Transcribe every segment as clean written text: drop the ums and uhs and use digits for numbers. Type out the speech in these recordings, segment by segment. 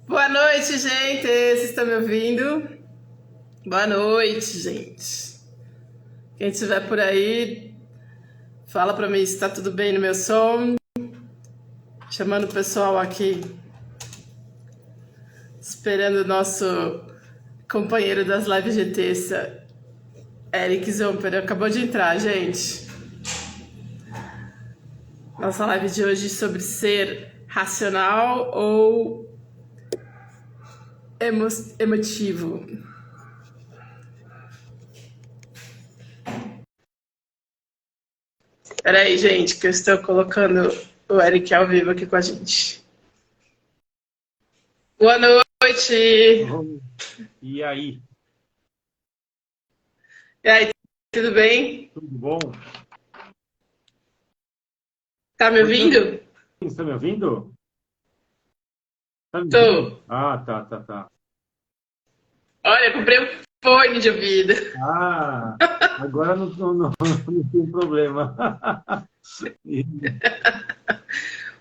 Boa noite, gente. Vocês estão me ouvindo? Boa noite, gente. Quem estiver por aí, fala pra mim se tá tudo bem no meu som. Chamando o pessoal aqui, esperando o nosso companheiro das lives de terça, Eric Zomper. Acabou de entrar, gente. Nossa live de hoje sobre ser racional ou emotivo. Peraí, gente, que eu estou colocando o Eric ao vivo aqui com a gente. Boa noite! E aí? E aí, tudo bem? Tudo bom? Tá me ouvindo? Você está me ouvindo? Tá me ouvindo? Tô. Tá. Olha, comprei um fone de ouvido. Agora não tem problema.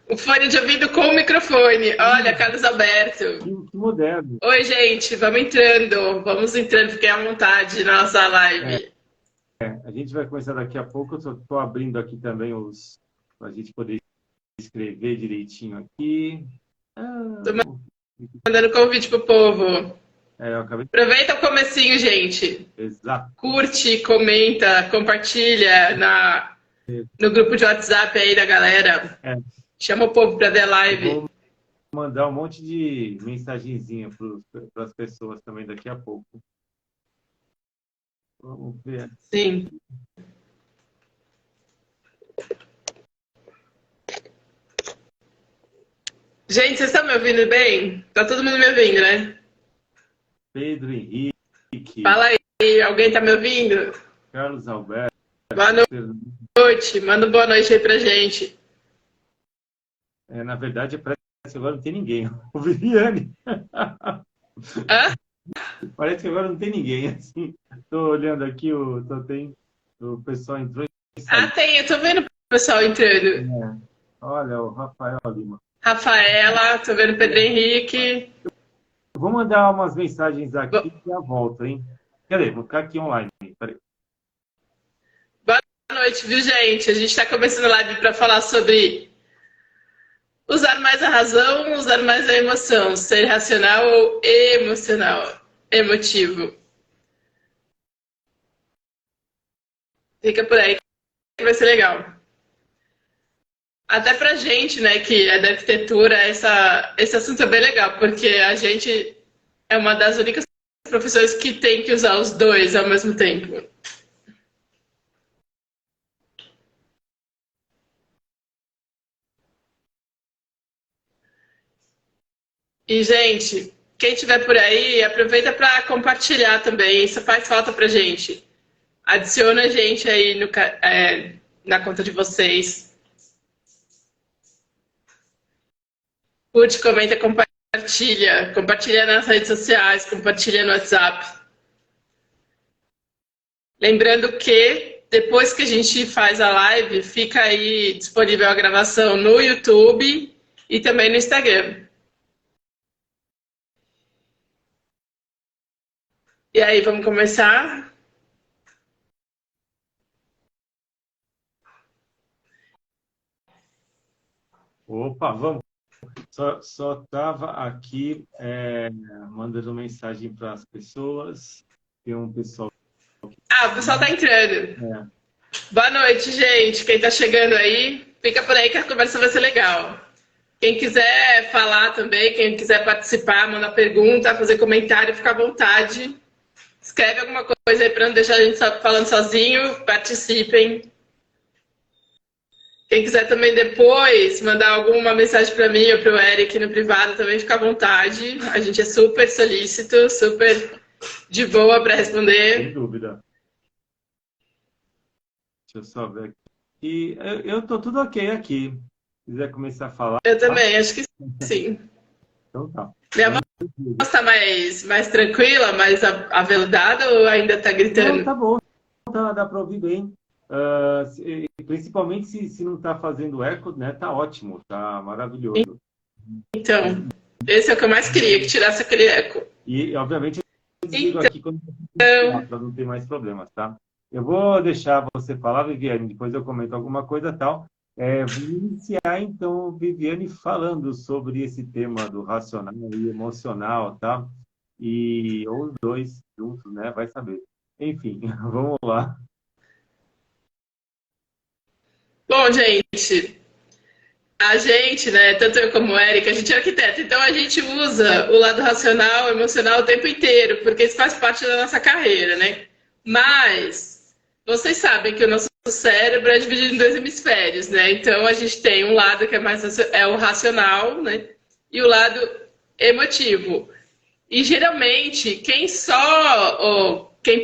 Um fone de ouvido com microfone. Olha, Carlos Alberto. Que moderno. Oi, gente, vamos entrando. Vamos entrando, fiquem à vontade na nossa live. A gente vai começar daqui a pouco. Eu estou abrindo aqui também para a gente poder escrever direitinho aqui. Tô mandando convite pro povo. Eu acabei. Aproveita o comecinho, gente. Exato. Curte, comenta, compartilha no grupo de WhatsApp aí da galera. Chama o povo para ver a live. Vou mandar um monte de mensagenzinha para as pessoas também daqui a pouco. Vamos ver. Sim. Gente, vocês estão me ouvindo bem? Tá todo mundo me ouvindo, né? Pedro Henrique. Fala aí, alguém tá me ouvindo? Carlos Alberto. Boa noite. Manda uma boa noite aí pra gente. Na verdade, parece que agora não tem ninguém. O Viviane. Hã? Parece que agora não tem ninguém. Assim, tô olhando aqui, o pessoal entrou e saiu. Tem, eu tô vendo o pessoal entrando. Olha, o Rafael Lima. Rafaela, tô vendo o Pedro Henrique. Eu vou mandar umas mensagens aqui e já volto, hein? Cadê? Vou ficar aqui online. Peraí. Boa noite, viu, gente? A gente tá começando a live pra falar sobre usar mais a razão, usar mais a emoção, ser racional ou emocional, emotivo. Fica por aí que vai ser legal. Até pra gente, né, que é da arquitetura, esse assunto é bem legal, porque a gente é uma das únicas profissões que tem que usar os dois ao mesmo tempo. E, gente, quem estiver por aí, aproveita para compartilhar também. Isso faz falta pra gente. Adiciona a gente aí na conta de vocês. Curte, comenta, compartilha. Compartilha nas redes sociais, compartilha no WhatsApp. Lembrando que depois que a gente faz a live, fica aí disponível a gravação no YouTube e também no Instagram. E aí, vamos começar? Opa, vamos. Só estava aqui mandando mensagem para as pessoas. Tem um pessoal. O pessoal tá entrando. É. Boa noite, gente. Quem tá chegando aí, fica por aí que a conversa vai ser legal. Quem quiser falar também, quem quiser participar, mandar pergunta, fazer comentário, fica à vontade. Escreve alguma coisa aí para não deixar a gente falando sozinho. Participem. Quem quiser também depois mandar alguma mensagem para mim ou para o Eric no privado, também fica à vontade. A gente é super solícito, super de boa para responder. Sem dúvida. Deixa eu só ver aqui. Eu tô tudo ok aqui. Se quiser começar a falar. Eu também, acho que sim. Então tá. Minha voz está mais tranquila, mais aveludada ou ainda está gritando? Não, tá bom. Dá para ouvir bem. Principalmente se não está fazendo eco, né? Tá ótimo, tá maravilhoso. Então, Esse é o que eu mais queria, que tirasse aquele eco. E, obviamente, eu desligo Então, aqui quando para não ter mais problemas, tá? Eu vou deixar você falar, Viviane, depois eu comento alguma coisa tal. Vou iniciar, então, Viviane, falando sobre esse tema do racional e emocional, tá? Ou os dois juntos, né? Vai saber. Enfim, vamos lá. bom, gente, a gente, né, tanto eu como o Eric, a gente é arquiteto, então a gente usa o lado racional, emocional o tempo inteiro, porque isso faz parte da nossa carreira, né? Mas vocês sabem que o nosso cérebro é dividido em dois hemisférios, né? Então a gente tem um lado que é mais o racional, né? E o lado emotivo. E geralmente quem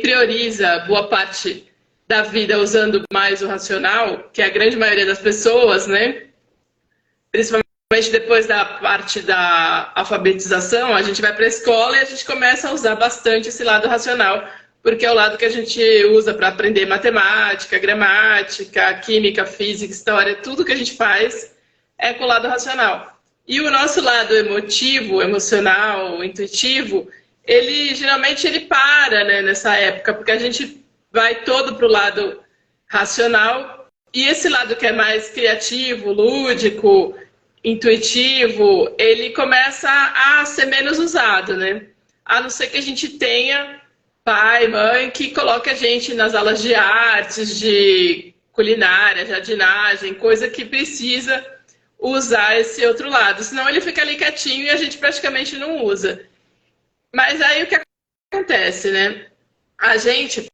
prioriza boa parte da vida usando mais o racional, que é a grande maioria das pessoas, né? Principalmente depois da parte da alfabetização, a gente vai para a escola e a gente começa a usar bastante esse lado racional, porque é o lado que a gente usa para aprender matemática, gramática, química, física, história, tudo que a gente faz é com o lado racional. E o nosso lado emotivo, emocional, intuitivo, geralmente ele para, né, nessa época, porque a gente vai todo para o lado racional e esse lado que é mais criativo, lúdico, intuitivo, ele começa a ser menos usado, né? A não ser que a gente tenha pai, mãe, que coloque a gente nas aulas de artes, de culinária, jardinagem, coisa que precisa usar esse outro lado. Senão ele fica ali quietinho e a gente praticamente não usa. Mas aí o que acontece, né? A gente,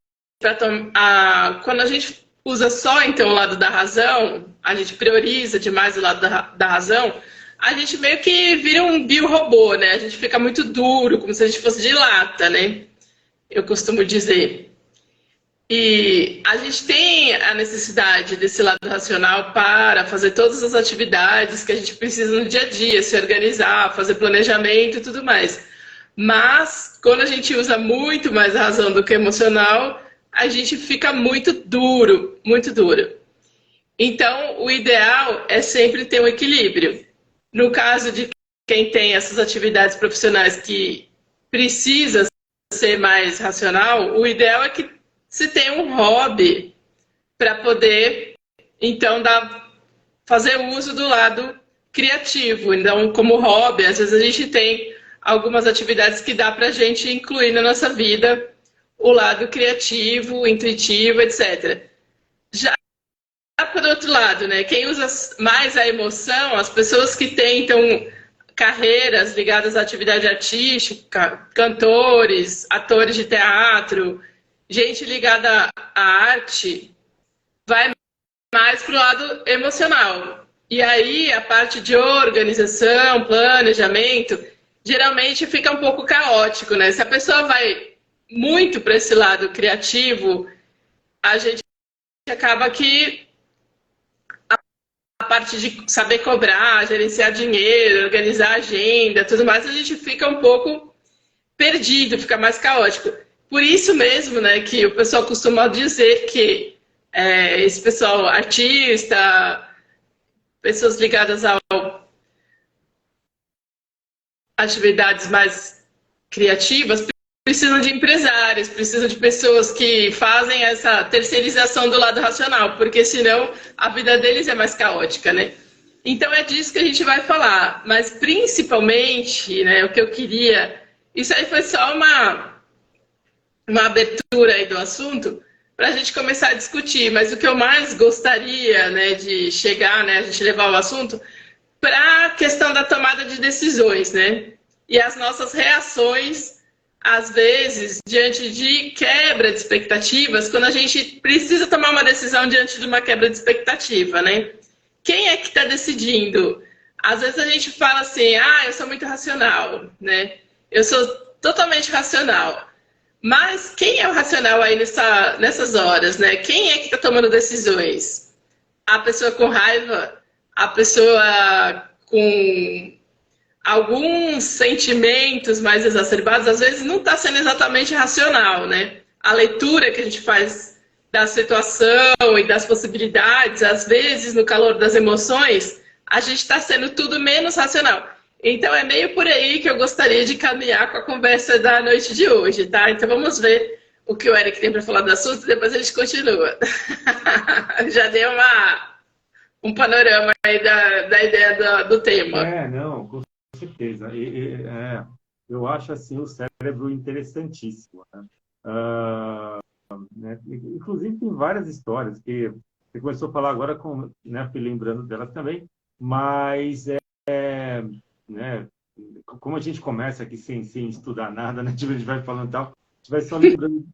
quando a gente usa só então o lado da razão, a gente prioriza demais o lado da razão, a gente meio que vira um biorobô, né? A gente fica muito duro, como se a gente fosse de lata, né? Eu costumo dizer. E a gente tem a necessidade desse lado racional para fazer todas as atividades que a gente precisa no dia a dia, se organizar, fazer planejamento e tudo mais. Mas, quando a gente usa muito mais a razão do que emocional, a gente fica muito duro, muito duro. Então, o ideal é sempre ter um equilíbrio. No caso de quem tem essas atividades profissionais que precisa ser mais racional, o ideal é que se tenha um hobby para poder, então, fazer uso do lado criativo. Então, como hobby, às vezes a gente tem algumas atividades que dá para a gente incluir na nossa vida o lado criativo, intuitivo, etc. Já por outro lado, né, quem usa mais a emoção, as pessoas que têm, então, carreiras ligadas à atividade artística, cantores, atores de teatro, gente ligada à arte, vai mais para o lado emocional. E aí a parte de organização, planejamento, geralmente fica um pouco caótico, né? Se a pessoa vai muito para esse lado criativo, a gente acaba que a parte de saber cobrar, gerenciar dinheiro, organizar agenda, tudo mais, a gente fica um pouco perdido, fica mais caótico. Por isso mesmo, né, que o pessoal costuma dizer que esse pessoal artista, pessoas ligadas a atividades mais criativas, precisam de empresários, precisam de pessoas que fazem essa terceirização do lado racional, porque senão a vida deles é mais caótica, né? Então é disso que a gente vai falar, mas principalmente, né, o que eu queria... Isso aí foi só uma abertura aí do assunto para a gente começar a discutir, mas o que eu mais gostaria, né, de chegar, né, a gente levar o assunto para a questão da tomada de decisões, né? E as nossas reações, às vezes, diante de quebra de expectativas, quando a gente precisa tomar uma decisão diante de uma quebra de expectativa, né? Quem é que está decidindo? Às vezes a gente fala assim, eu sou muito racional, né? Eu sou totalmente racional. Mas quem é o racional aí nessas horas, né? Quem é que está tomando decisões? A pessoa com raiva? A pessoa com alguns sentimentos mais exacerbados, às vezes não está sendo exatamente racional, né? A leitura que a gente faz da situação e das possibilidades, às vezes, no calor das emoções, a gente está sendo tudo menos racional. Então é meio por aí que eu gostaria de caminhar com a conversa da noite de hoje, tá? Então vamos ver o que o Eric tem para falar do assunto e depois a gente continua. Já deu um panorama aí da ideia do tema. Não, com certeza. Eu acho assim o cérebro interessantíssimo, né? Né? Inclusive tem várias histórias que você começou a falar agora, né, fui lembrando delas também, mas né, como a gente começa aqui sem estudar nada, né, tipo, a gente vai falando e tal, a gente vai só lembrando.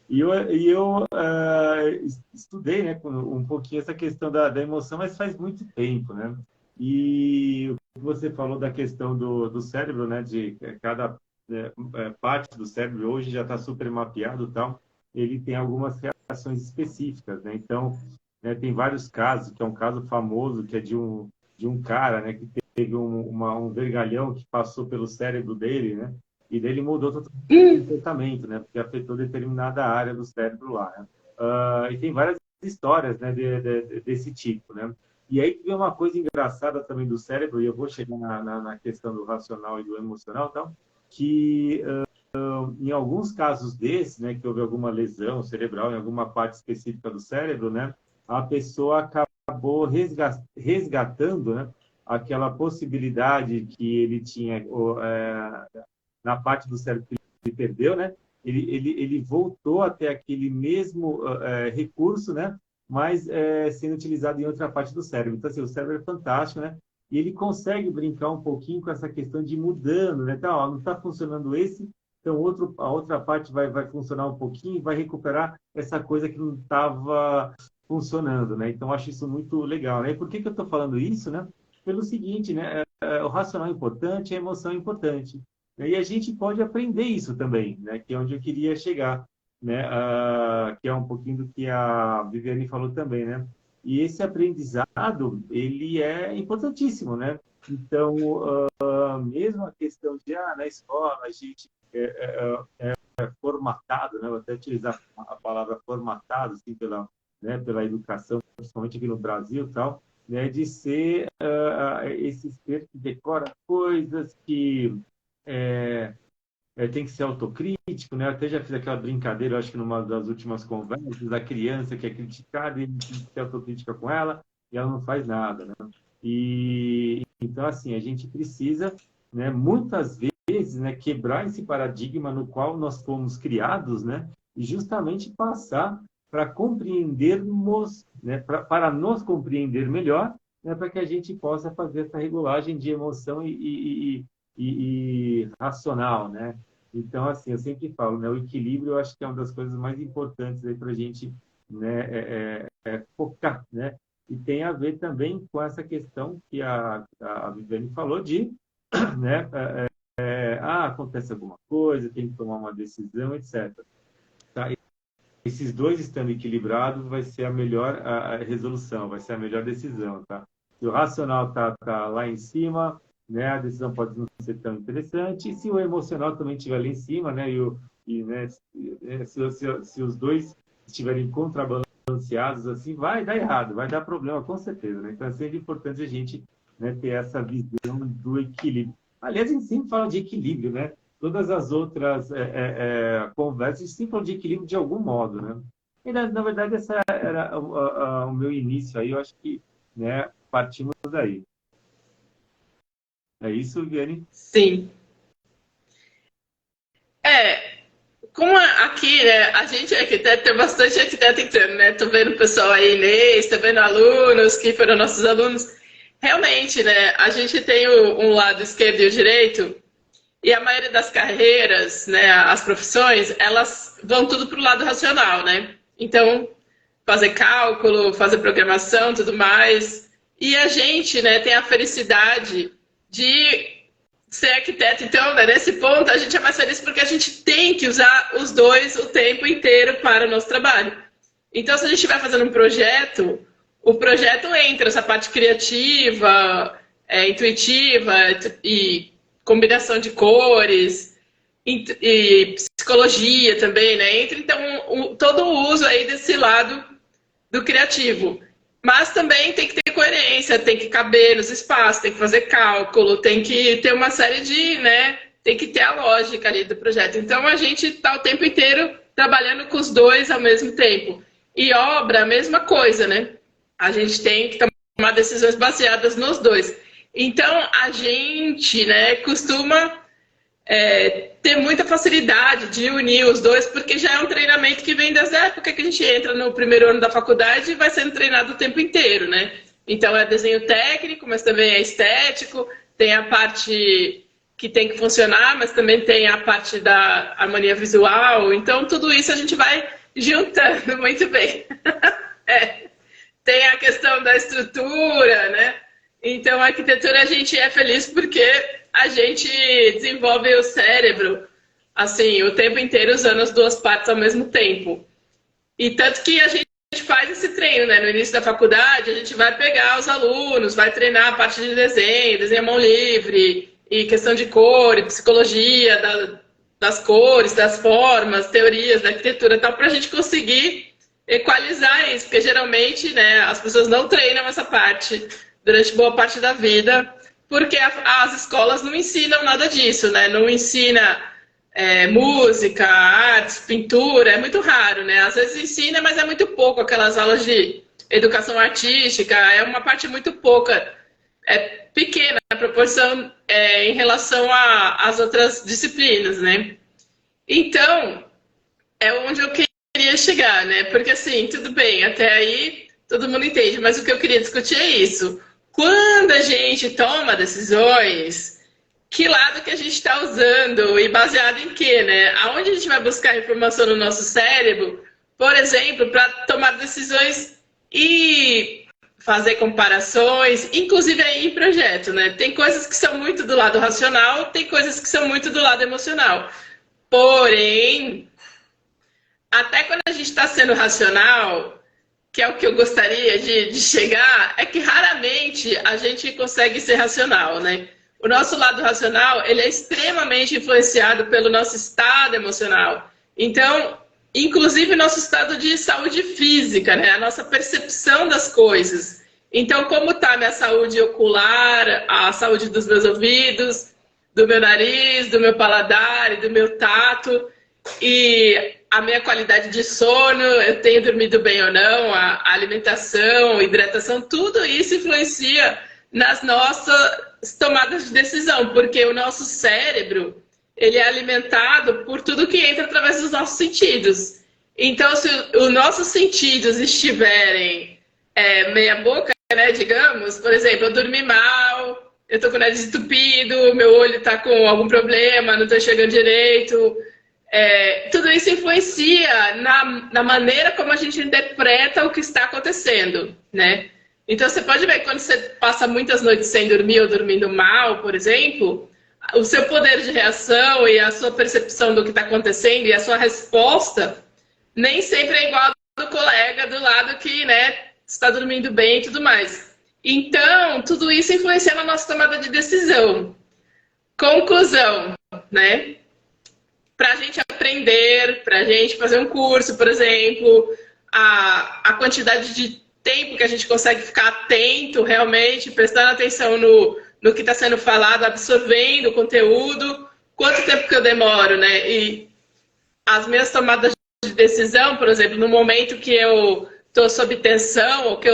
E eu estudei, né, um pouquinho essa questão da emoção, mas faz muito tempo, né? E o que você falou da questão do cérebro, né, de cada parte do cérebro hoje já está super mapeado e tal, ele tem algumas reações específicas, né? Então, né, tem vários casos, que é um caso famoso, que é de um cara, né, que teve um vergalhão que passou pelo cérebro dele, né? E daí ele mudou totalmente o comportamento, né? Porque afetou determinada área do cérebro lá, né? E tem várias histórias, né, desse tipo, né? E aí vem uma coisa engraçada também do cérebro, e eu vou chegar na questão do racional e do emocional, então, que em alguns casos desses, né, que houve alguma lesão cerebral em alguma parte específica do cérebro, né, a pessoa acabou resgatando, né, aquela possibilidade que ele tinha na parte do cérebro que ele perdeu, né? Ele voltou até aquele mesmo recurso, né? Mas sendo utilizado em outra parte do cérebro. Então, assim, o cérebro é fantástico, né? E ele consegue brincar um pouquinho com essa questão de ir mudando, né? Então, ó, não está funcionando esse, então a outra parte vai funcionar um pouquinho e vai recuperar essa coisa que não estava funcionando, né? Então, eu acho isso muito legal, né? E por que eu estou falando isso, né? Pelo seguinte, né? O racional é importante, a emoção é importante. E a gente pode aprender isso também, né? Que é onde eu queria chegar, né? Que é um pouquinho do que a Viviane falou também, né? E esse aprendizado, ele é importantíssimo, né? Então, mesmo a questão de, na escola, a gente é formatado, né? Vou até utilizar a palavra formatado, assim, pela educação, principalmente aqui no Brasil e tal, né? De ser esse ser que decora coisas, que tem que ser autocrítico, né? Eu até já fiz aquela brincadeira, acho que numa das últimas conversas, da criança que é criticada e tem que ser autocrítica com ela e ela não faz nada, né? E então, assim, a gente precisa, né, muitas vezes, né, quebrar esse paradigma no qual nós fomos criados, né? E justamente passar para compreendermos, né, para nos compreender melhor, né, para que a gente possa fazer essa regulagem de emoção e racional, né? Então, assim, eu sempre falo, né, o equilíbrio eu acho que é uma das coisas mais importantes para a gente, né, focar, né? E tem a ver também com essa questão que a Viviane falou de, né, acontece alguma coisa, tem que tomar uma decisão, etc. Tá? Esses dois estando equilibrados vai ser a melhor a resolução, vai ser a melhor decisão, tá? Se o racional tá lá em cima, né, a decisão pode não ser tão interessante. E se o emocional também estiver lá em cima, né, né, se os dois estiverem contrabalanceados, assim, vai dar errado, vai dar problema, com certeza, né? Então é sempre importante a gente, né, ter essa visão do equilíbrio. Aliás, a gente sempre fala de equilíbrio, né? Todas as outras conversas sempre falam de equilíbrio de algum modo, né? E, na verdade, essa era o meu início aí, eu acho que, né, partimos daí. É isso, Vianney? Sim. Como aqui, né, a gente é arquiteto, tem bastante arquiteto entrando, né? Tô vendo o pessoal aí, Inês, tô vendo alunos que foram nossos alunos. Realmente, né, a gente tem um lado esquerdo e o direito, e a maioria das carreiras, né, as profissões, elas vão tudo para o lado racional, né? Então, fazer cálculo, fazer programação, tudo mais. E a gente, né, tem a felicidade de ser arquiteto. Então, né, nesse ponto, a gente é mais feliz porque a gente tem que usar os dois o tempo inteiro para o nosso trabalho. Então, se a gente estiver fazendo um projeto, o projeto entra essa parte criativa, intuitiva e combinação de cores e psicologia também, né? Entra, então, todo o uso aí desse lado do criativo. Mas também tem que ter coerência, tem que caber nos espaços, tem que fazer cálculo, tem que ter uma série de, né? Tem que ter a lógica ali do projeto. Então a gente está o tempo inteiro trabalhando com os dois ao mesmo tempo. E obra, a mesma coisa, né? A gente tem que tomar decisões baseadas nos dois. Então a gente, né, costuma ter muita facilidade de unir os dois, porque já é um treinamento que vem desde a época que a gente entra no primeiro ano da faculdade e vai sendo treinado o tempo inteiro, né? Então é desenho técnico, mas também é estético, tem a parte que tem que funcionar, mas também tem a parte da harmonia visual. Então tudo isso a gente vai juntando muito bem. Tem a questão da estrutura, né? Então a arquitetura a gente é feliz porque a gente desenvolve o cérebro assim, o tempo inteiro usando as duas partes ao mesmo tempo. E tanto que a gente faz esse treino, né? No início da faculdade, a gente vai pegar os alunos, vai treinar a parte de desenho à mão livre, e questão de cor, e psicologia das cores, das formas, teorias da arquitetura, tal, para a gente conseguir equalizar isso, porque geralmente, né, as pessoas não treinam essa parte durante boa parte da vida, porque as escolas não ensinam nada disso, né? Não ensina música, artes, pintura, é muito raro, né? Às vezes ensina, mas é muito pouco. Aquelas aulas de educação artística, é uma parte muito pouca, é pequena a proporção em relação às outras disciplinas, né? Então, é onde eu queria chegar, né? Porque assim, tudo bem, até aí todo mundo entende, mas o que eu queria discutir é isso. Quando a gente toma decisões, que lado que a gente está usando e baseado em quê, né? Aonde a gente vai buscar informação no nosso cérebro, por exemplo, para tomar decisões e fazer comparações, inclusive aí em projeto, né? Tem coisas que são muito do lado racional, tem coisas que são muito do lado emocional. Porém, até quando a gente está sendo racional, que é o que eu gostaria de chegar, é que raramente a gente consegue ser racional, né? O nosso lado racional, ele é extremamente influenciado pelo nosso estado emocional. Então, inclusive nosso estado de saúde física, né? A nossa percepção das coisas. Então, como está a minha saúde ocular, a saúde dos meus ouvidos, do meu nariz, do meu paladar e do meu tato, e a minha qualidade de sono, eu tenho dormido bem ou não, a alimentação, a hidratação, tudo isso influencia nas nossas tomadas de decisão, porque o nosso cérebro, ele é alimentado por tudo que entra através dos nossos sentidos. Então, se os nossos sentidos estiverem meia boca, né, digamos, por exemplo, eu dormi mal, eu tô com o nariz entupido, meu olho tá com algum problema, não tô enxergando direito. Tudo isso influencia na maneira como a gente interpreta o que está acontecendo, né? Então você pode ver que quando você passa muitas noites sem dormir ou dormindo mal, por exemplo, o seu poder de reação e a sua percepção do que está acontecendo e a sua resposta nem sempre é igual ao do colega do lado que, né, está dormindo bem e tudo mais. Então, tudo isso influencia na nossa tomada de decisão. Conclusão, né? Para a gente aprender, para a gente fazer um curso, por exemplo, a quantidade de tempo que a gente consegue ficar atento realmente, prestando atenção no que está sendo falado, absorvendo o conteúdo, quanto tempo que eu demoro, né? E as minhas tomadas de decisão, por exemplo, no momento que eu estou sob tensão, ou que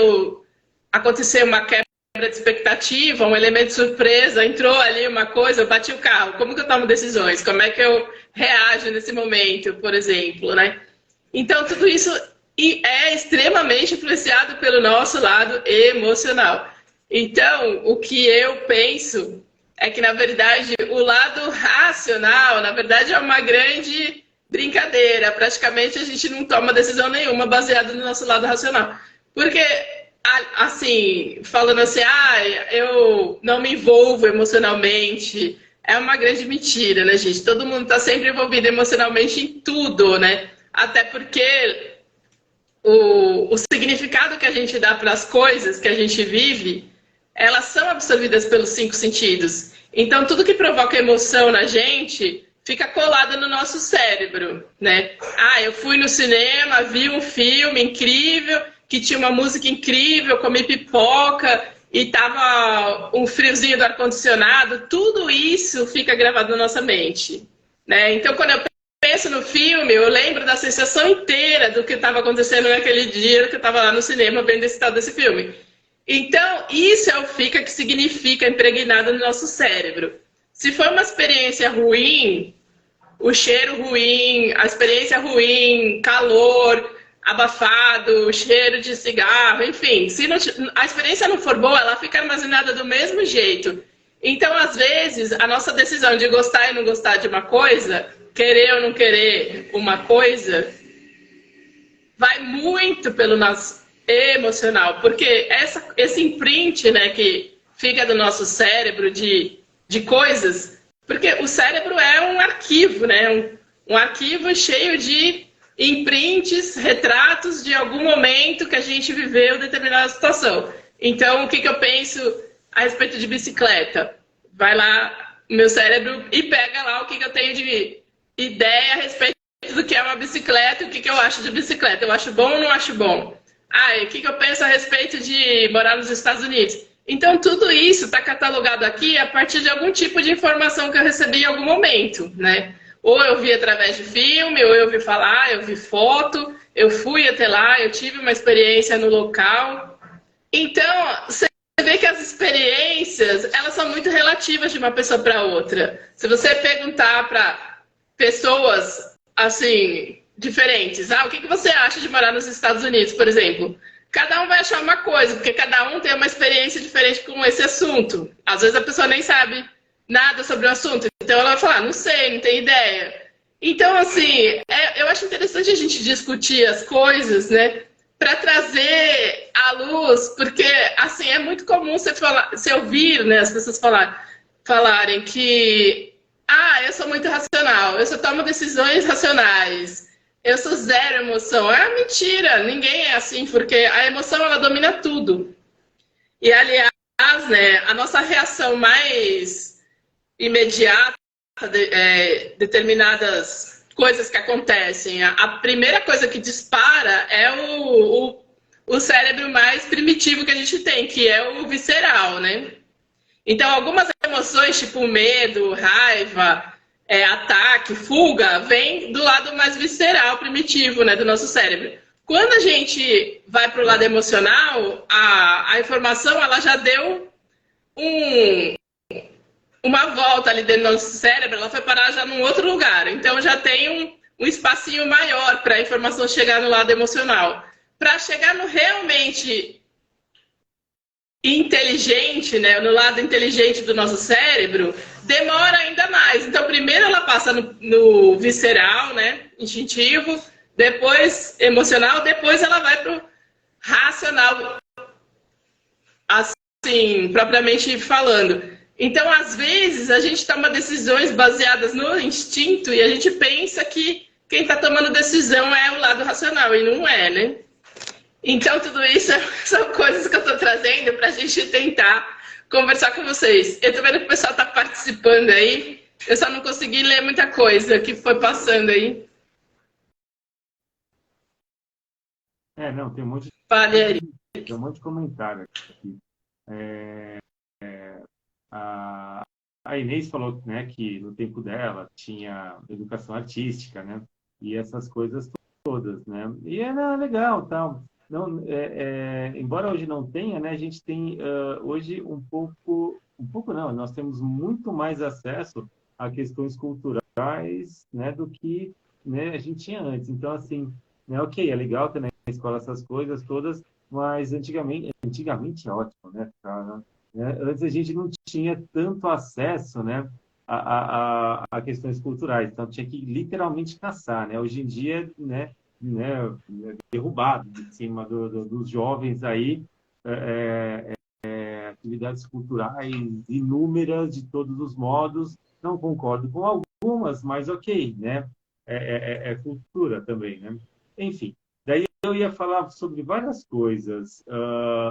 aconteceu uma quebra de expectativa, um elemento de surpresa, entrou ali uma coisa, eu bati o carro, como que eu tomo decisões? Como é que eu reajo nesse momento, por exemplo, né? Então, tudo isso é extremamente influenciado pelo nosso lado emocional. Então, o que eu penso é que, na verdade, o lado racional, na verdade, é uma grande brincadeira. Praticamente, a gente não toma decisão nenhuma baseada no nosso lado racional. Porque, assim, falando assim, eu não me envolvo emocionalmente, é uma grande mentira, né, gente? Todo mundo está sempre envolvido emocionalmente em tudo, né? Até porque o significado que a gente dá para as coisas que a gente vive, elas são absorvidas pelos 5 sentidos. Então, tudo que provoca emoção na gente fica colado no nosso cérebro, né? Eu fui no cinema, vi um filme incrível que tinha uma música incrível, comi pipoca e tava um friozinho do ar-condicionado, tudo isso fica gravado na nossa mente, né? Então, quando eu penso no filme, eu lembro da sensação inteira do que estava acontecendo naquele dia que eu estava lá no cinema vendo esse tal desse filme. Então, isso é o fica que significa impregnado no nosso cérebro. Se for uma experiência ruim, o cheiro ruim, a experiência ruim, calor, abafado, cheiro de cigarro, enfim, se não, a experiência não for boa, ela fica armazenada do mesmo jeito. Então, às vezes, a nossa decisão de gostar e não gostar de uma coisa, querer ou não querer uma coisa, vai muito pelo nosso emocional, porque esse imprint, né, que fica do nosso cérebro de coisas, porque o cérebro é um arquivo, né, um arquivo cheio de imprints, retratos de algum momento que a gente viveu determinada situação. Então, o que eu penso a respeito de bicicleta? Vai lá no meu cérebro e pega lá o que eu tenho de ideia a respeito do que é uma bicicleta e o que eu acho de bicicleta. Eu acho bom ou não acho bom? E o que eu penso a respeito de morar nos Estados Unidos? Então, tudo isso está catalogado aqui a partir de algum tipo de informação que eu recebi em algum momento, né? Ou eu vi através de filme, ou eu vi falar, eu vi foto, eu fui até lá, eu tive uma experiência no local. Então, você vê que as experiências, elas são muito relativas de uma pessoa para outra. Se você perguntar para pessoas, assim, diferentes, o que você acha de morar nos Estados Unidos, por exemplo? Cada um vai achar uma coisa, porque cada um tem uma experiência diferente com esse assunto. Às vezes a pessoa nem sabe nada sobre o assunto, então ela vai falar, não sei, não tenho ideia. Então, assim, eu acho interessante a gente discutir as coisas, né, para trazer à luz, porque, assim, é muito comum você ouvir, né, as pessoas falarem que, eu sou muito racional, eu só tomo decisões racionais, eu sou zero emoção. É mentira, ninguém é assim, porque a emoção, ela domina tudo. E, aliás, né, a nossa reação mais imediata, determinadas coisas que acontecem, a primeira coisa que dispara é o cérebro mais primitivo que a gente tem, que é o visceral, né? Então, algumas emoções, tipo medo, raiva, ataque, fuga, vem do lado mais visceral, primitivo, né, do nosso cérebro. Quando a gente vai para o lado emocional, a informação ela já deu uma volta ali dentro do nosso cérebro, ela foi parar já num outro lugar. Então, já tem um espacinho maior para a informação chegar no lado emocional. Para chegar no realmente inteligente, né, no lado inteligente do nosso cérebro, demora ainda mais. Então, primeiro ela passa no visceral, né, instintivo, depois emocional, depois ela vai para o racional, assim, propriamente falando. Então, às vezes, a gente toma decisões baseadas no instinto e a gente pensa que quem está tomando decisão é o lado racional, e não é, né? Então, tudo isso são coisas que eu estou trazendo para a gente tentar conversar com vocês. Eu estou vendo que o pessoal está participando aí, eu só não consegui ler muita coisa que foi passando aí. Não, tem um monte Tem um monte de comentário aqui. A Inês falou, né, que no tempo dela tinha educação artística, né, e essas coisas todas, né, e era legal, tal. Não, embora hoje não tenha, né, a gente tem hoje um pouco não, nós temos muito mais acesso a questões culturais, né, do que, né, a gente tinha antes. Então, assim, né, ok, é legal ter na escola essas coisas todas, mas antigamente é ótimo, né, cara? Antes a gente não tinha tanto acesso, né, a questões culturais, então tinha que literalmente caçar, né? Hoje em dia, né, derrubado de cima dos jovens aí, atividades culturais inúmeras de todos os modos. Não concordo com algumas, mas ok, né? É cultura também, né? Enfim, daí eu ia falar sobre várias coisas.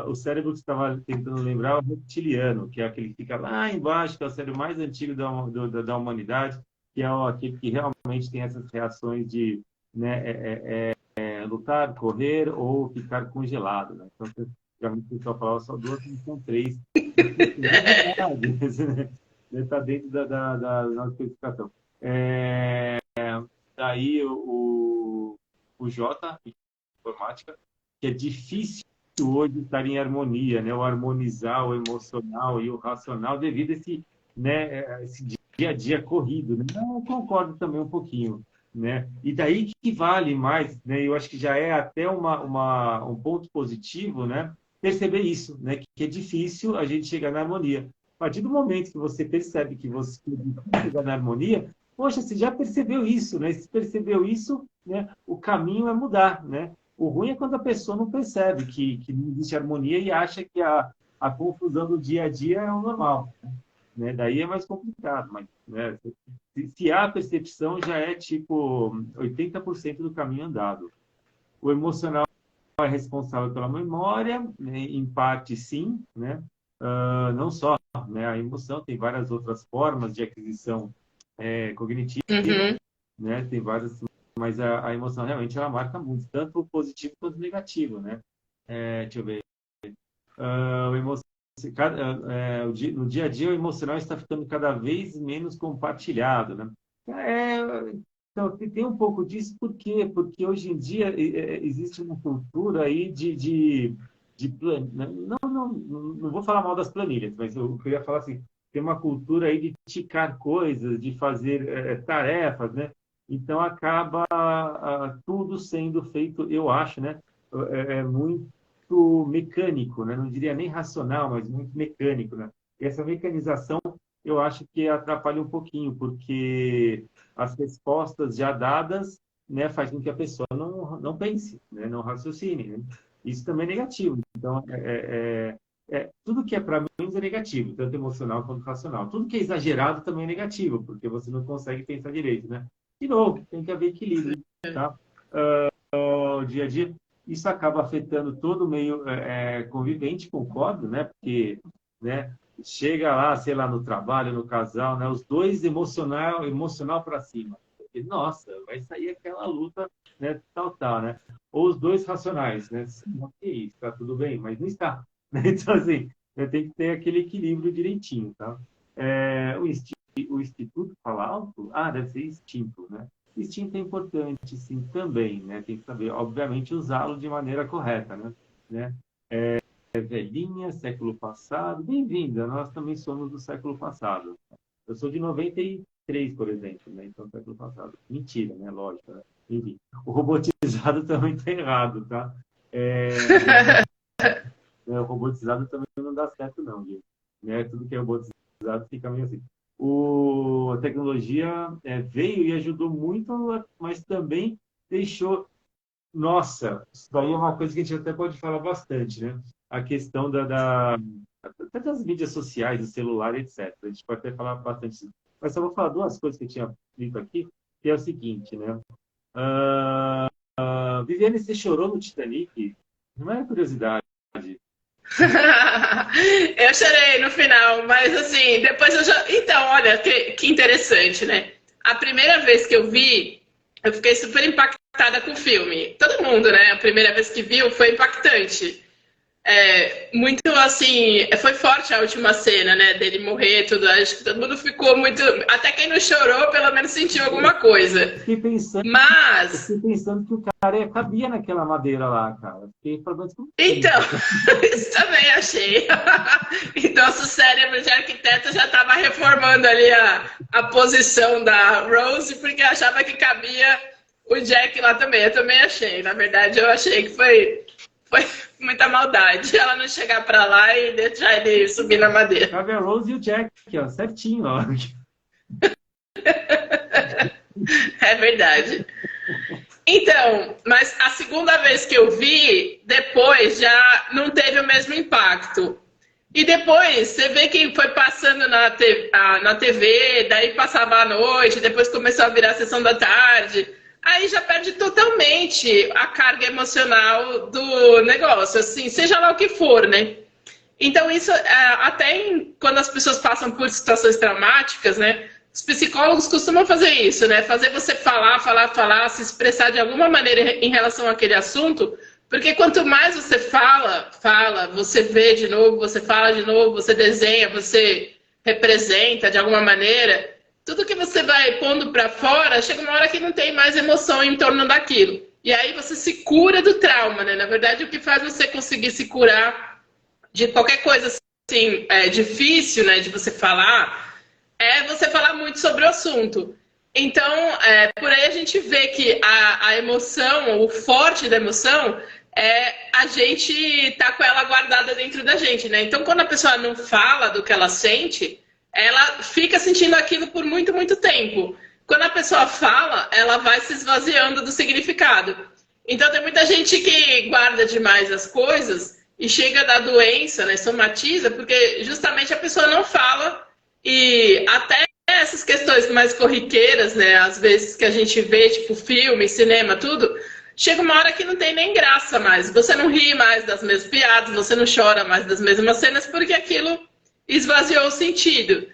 O cérebro que você estava tentando lembrar é o reptiliano, que é aquele que fica lá embaixo, que é o cérebro mais antigo da humanidade, que é aquele que realmente tem essas reações de, né, lutar, correr ou ficar congelado, né? Então, geralmente o pessoal falava só duas, não são três. É verdade, está dentro da nossa especificação. Daí o J, informática, que é difícil hoje estar em harmonia, né? O harmonizar o emocional e o racional devido a esse dia a dia corrido, né? Eu concordo também um pouquinho, né? E daí que vale mais, né? Eu acho que já é até um ponto positivo, né? Perceber isso, né? Que é difícil a gente chegar na harmonia. A partir do momento que você percebe que você chega na harmonia, poxa, você já percebeu isso, né? Se percebeu isso, né? O caminho é mudar, né? O ruim é quando a pessoa não percebe que não existe harmonia e acha que a confusão do dia a dia é o normal, né? Daí é mais complicado, mas né, se há percepção, já é tipo 80% do caminho andado. O emocional é responsável pela memória, né? Em parte sim, né? Não só, né? A emoção tem várias outras formas de aquisição cognitiva, né? Tem várias, mas a emoção realmente ela marca muito, tanto o positivo quanto o negativo, né? Deixa eu ver. No dia a dia o emocional está ficando cada vez menos compartilhado, né? Então, tem um pouco disso, por quê? Porque hoje em dia existe uma cultura aí não vou falar mal das planilhas, mas eu queria falar assim, tem uma cultura aí de ticar coisas, de fazer tarefas, né? Então acaba tudo sendo feito, eu acho, né? Muito mecânico, né? Não diria nem racional, mas muito mecânico, né? E essa mecanização eu acho que atrapalha um pouquinho, porque as respostas já dadas, né, faz com que a pessoa não pense, né? Não raciocine, né? Isso também é negativo. Então, tudo que é para menos é negativo, tanto emocional quanto racional. Tudo que é exagerado também é negativo, porque você não consegue pensar direito, né? De novo, tem que haver equilíbrio, tá? O dia a dia, isso acaba afetando todo o meio convivente, concordo, né? Porque, né, chega lá, sei lá, no trabalho, no casal, né? Os dois emocional para cima. Porque, nossa, vai sair aquela luta, né? Tal, né? Ou os dois racionais, né? Ok, está tudo bem, mas não está. Então, assim, tem que ter aquele equilíbrio direitinho, tá? O Instituto fala alto? Deve ser instinto, né? Instinto é importante, sim, também, né? Tem que saber, obviamente, usá-lo de maneira correta, né? Velhinha, século passado, bem-vinda, nós também somos do século passado. Eu sou de 93, por exemplo, né? Então, século passado. Mentira, né? Lógico, né? Enfim, o robotizado também está errado, tá? O robotizado também não dá certo, não, gente. Né? Tudo que é robotizado fica meio assim. A tecnologia veio e ajudou muito, mas também deixou... Nossa, isso daí é uma coisa que a gente até pode falar bastante, né? A questão até das mídias sociais, do celular, etc. A gente pode até falar bastante disso. Mas só vou falar duas coisas que eu tinha dito aqui, que é o seguinte, né? Viviane, você chorou no Titanic? Não é curiosidade. Eu chorei no final, mas assim, depois eu já... Então, olha, que interessante, né? A primeira vez que eu vi, eu fiquei super impactada com o filme. Todo mundo, né? A primeira vez que viu foi impactante. Muito assim, foi forte a última cena, né? Dele morrer, tudo. Acho que todo mundo ficou muito. Até quem não chorou, pelo menos sentiu alguma coisa. Fiquei pensando que o cara cabia naquela madeira lá, cara. Então, isso também achei. Então, nosso cérebro de arquiteto já estava reformando ali a posição da Rose, porque achava que cabia o Jack lá também. Eu também achei. Na verdade, eu achei que foi muita maldade ela não chegar pra lá e deixar ele subir na madeira. Cabe a Rose e o Jack, ó, certinho, ó. É verdade. Então, mas a segunda vez que eu vi, depois já não teve o mesmo impacto. E depois, você vê que foi passando na TV, daí passava à noite, depois começou a virar a sessão da tarde. Aí já perde totalmente a carga emocional do negócio, assim, seja lá o que for, né? Então isso, quando as pessoas passam por situações traumáticas, né? os psicólogos costumam fazer isso, né? Fazer você falar, se expressar de alguma maneira em relação àquele assunto, porque quanto mais você fala, você vê de novo, você fala de novo, você desenha, você representa de alguma maneira, tudo que você vai pondo para fora, chega uma hora que não tem mais emoção em torno daquilo. E aí você se cura do trauma, né? Na verdade, o que faz você conseguir se curar de qualquer coisa assim, difícil, né, de você falar, é você falar muito sobre o assunto. Então, por aí a gente vê que a emoção, o forte da emoção, é a gente tá com ela guardada dentro da gente, né? Então, quando a pessoa não fala do que ela sente, ela fica sentindo aquilo por muito, muito tempo. Quando a pessoa fala, ela vai se esvaziando do significado. Então, tem muita gente que guarda demais as coisas e chega da doença, né, somatiza, porque justamente a pessoa não fala. E até essas questões mais corriqueiras, né, às vezes que a gente vê, tipo filme, cinema, tudo, chega uma hora que não tem nem graça mais. Você não ri mais das mesmas piadas, você não chora mais das mesmas cenas, porque aquilo esvaziou o sentido.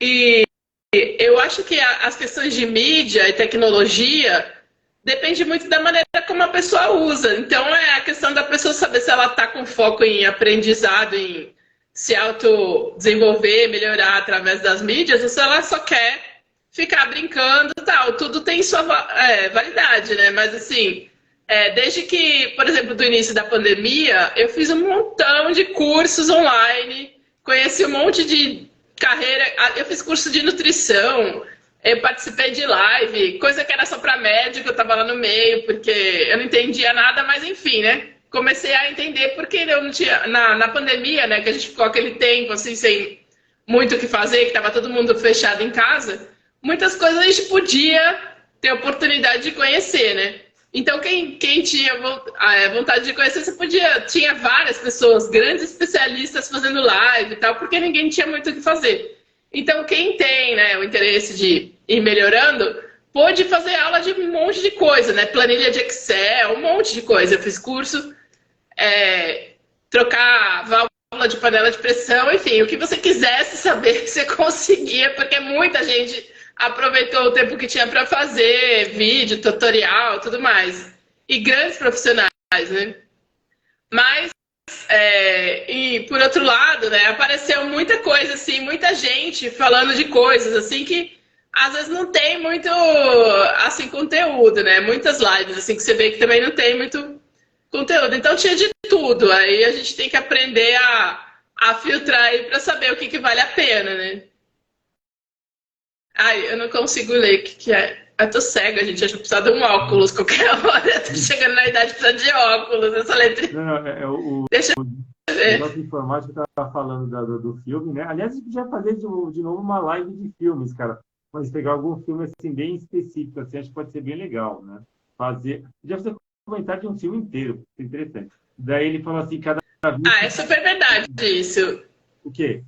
E eu acho que as questões de mídia e tecnologia depende muito da maneira como a pessoa usa. Então, é a questão da pessoa saber se ela está com foco em aprendizado, em se autodesenvolver, melhorar através das mídias, ou se ela só quer ficar brincando e tal. Tudo tem sua validade, né? Mas, assim, desde que, por exemplo, do início da pandemia, eu fiz um montão de cursos online, conheci um monte de carreira, eu fiz curso de nutrição, eu participei de live, coisa que era só para médico, eu estava lá no meio, porque eu não entendia nada, mas enfim, né? Comecei a entender porque eu não tinha, na pandemia, né, que a gente ficou aquele tempo assim, sem muito o que fazer, que estava todo mundo fechado em casa, muitas coisas a gente podia ter oportunidade de conhecer, né? Então, quem tinha vontade de conhecer, tinha várias pessoas, grandes especialistas fazendo live e tal, porque ninguém tinha muito o que fazer. Então, quem tem, né, o interesse de ir melhorando, pôde fazer aula de um monte de coisa, né? Planilha de Excel, um monte de coisa. Eu fiz curso, trocar válvula de panela de pressão, enfim, o que você quisesse saber, você conseguia, porque muita gente aproveitou o tempo que tinha para fazer, vídeo, tutorial, tudo mais. E grandes profissionais, né? Mas, e por outro lado, né, apareceu muita coisa, assim, muita gente falando de coisas, assim, que às vezes não tem muito, assim, conteúdo, né? Muitas lives, assim, que você vê que também não tem muito conteúdo. Então tinha de tudo. Aí a gente tem que aprender a filtrar aí para saber o que vale a pena, né? Ai, eu não consigo ler o que é. Eu tô cega, gente. Acho que precisa de um óculos qualquer hora. Eu tô chegando na idade de precisar de óculos. Essa letra. Não, Deixa eu ver. o informático estava falando do filme, né? Aliás, a gente podia fazer de novo uma live de filmes, cara. Mas pegar algum filme assim, bem específico, assim, acho que pode ser bem legal, né? Já você comentar de um filme inteiro, é interessante. Daí ele falou assim, cada vida... É super verdade isso. O quê?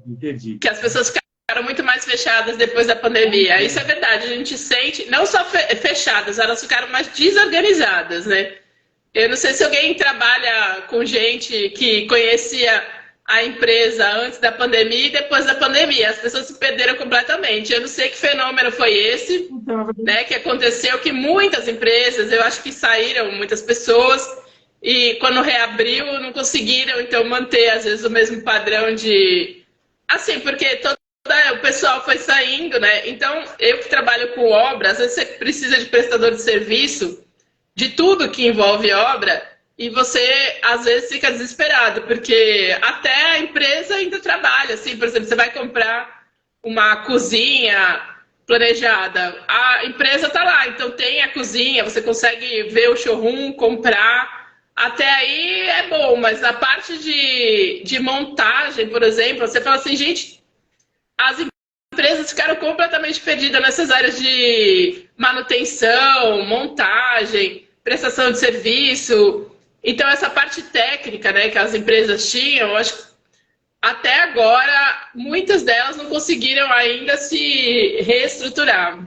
Entendi. Que as pessoas ficaram muito mais fechadas depois da pandemia. Isso é verdade. A gente sente, não só fechadas, elas ficaram mais desorganizadas, né? Eu não sei se alguém trabalha com gente que conhecia a empresa antes da pandemia e depois da pandemia. As pessoas se perderam completamente. Eu não sei que fenômeno foi esse, né, que aconteceu, que muitas empresas, eu acho que saíram muitas pessoas e quando reabriu não conseguiram, então, manter, às vezes, o mesmo padrão de... Assim, porque o pessoal foi saindo, né? Então, eu que trabalho com obra, às vezes você precisa de prestador de serviço, de tudo que envolve obra, e você, às vezes, fica desesperado, porque até a empresa ainda trabalha, assim, por exemplo, você vai comprar uma cozinha planejada, a empresa está lá, então tem a cozinha, você consegue ver o showroom, comprar, até aí é bom, mas a parte de montagem, por exemplo, você fala assim, gente, as empresas ficaram completamente perdidas nessas áreas de manutenção, montagem, prestação de serviço. Então, essa parte técnica, né, que as empresas tinham, eu acho que até agora, muitas delas não conseguiram ainda se reestruturar.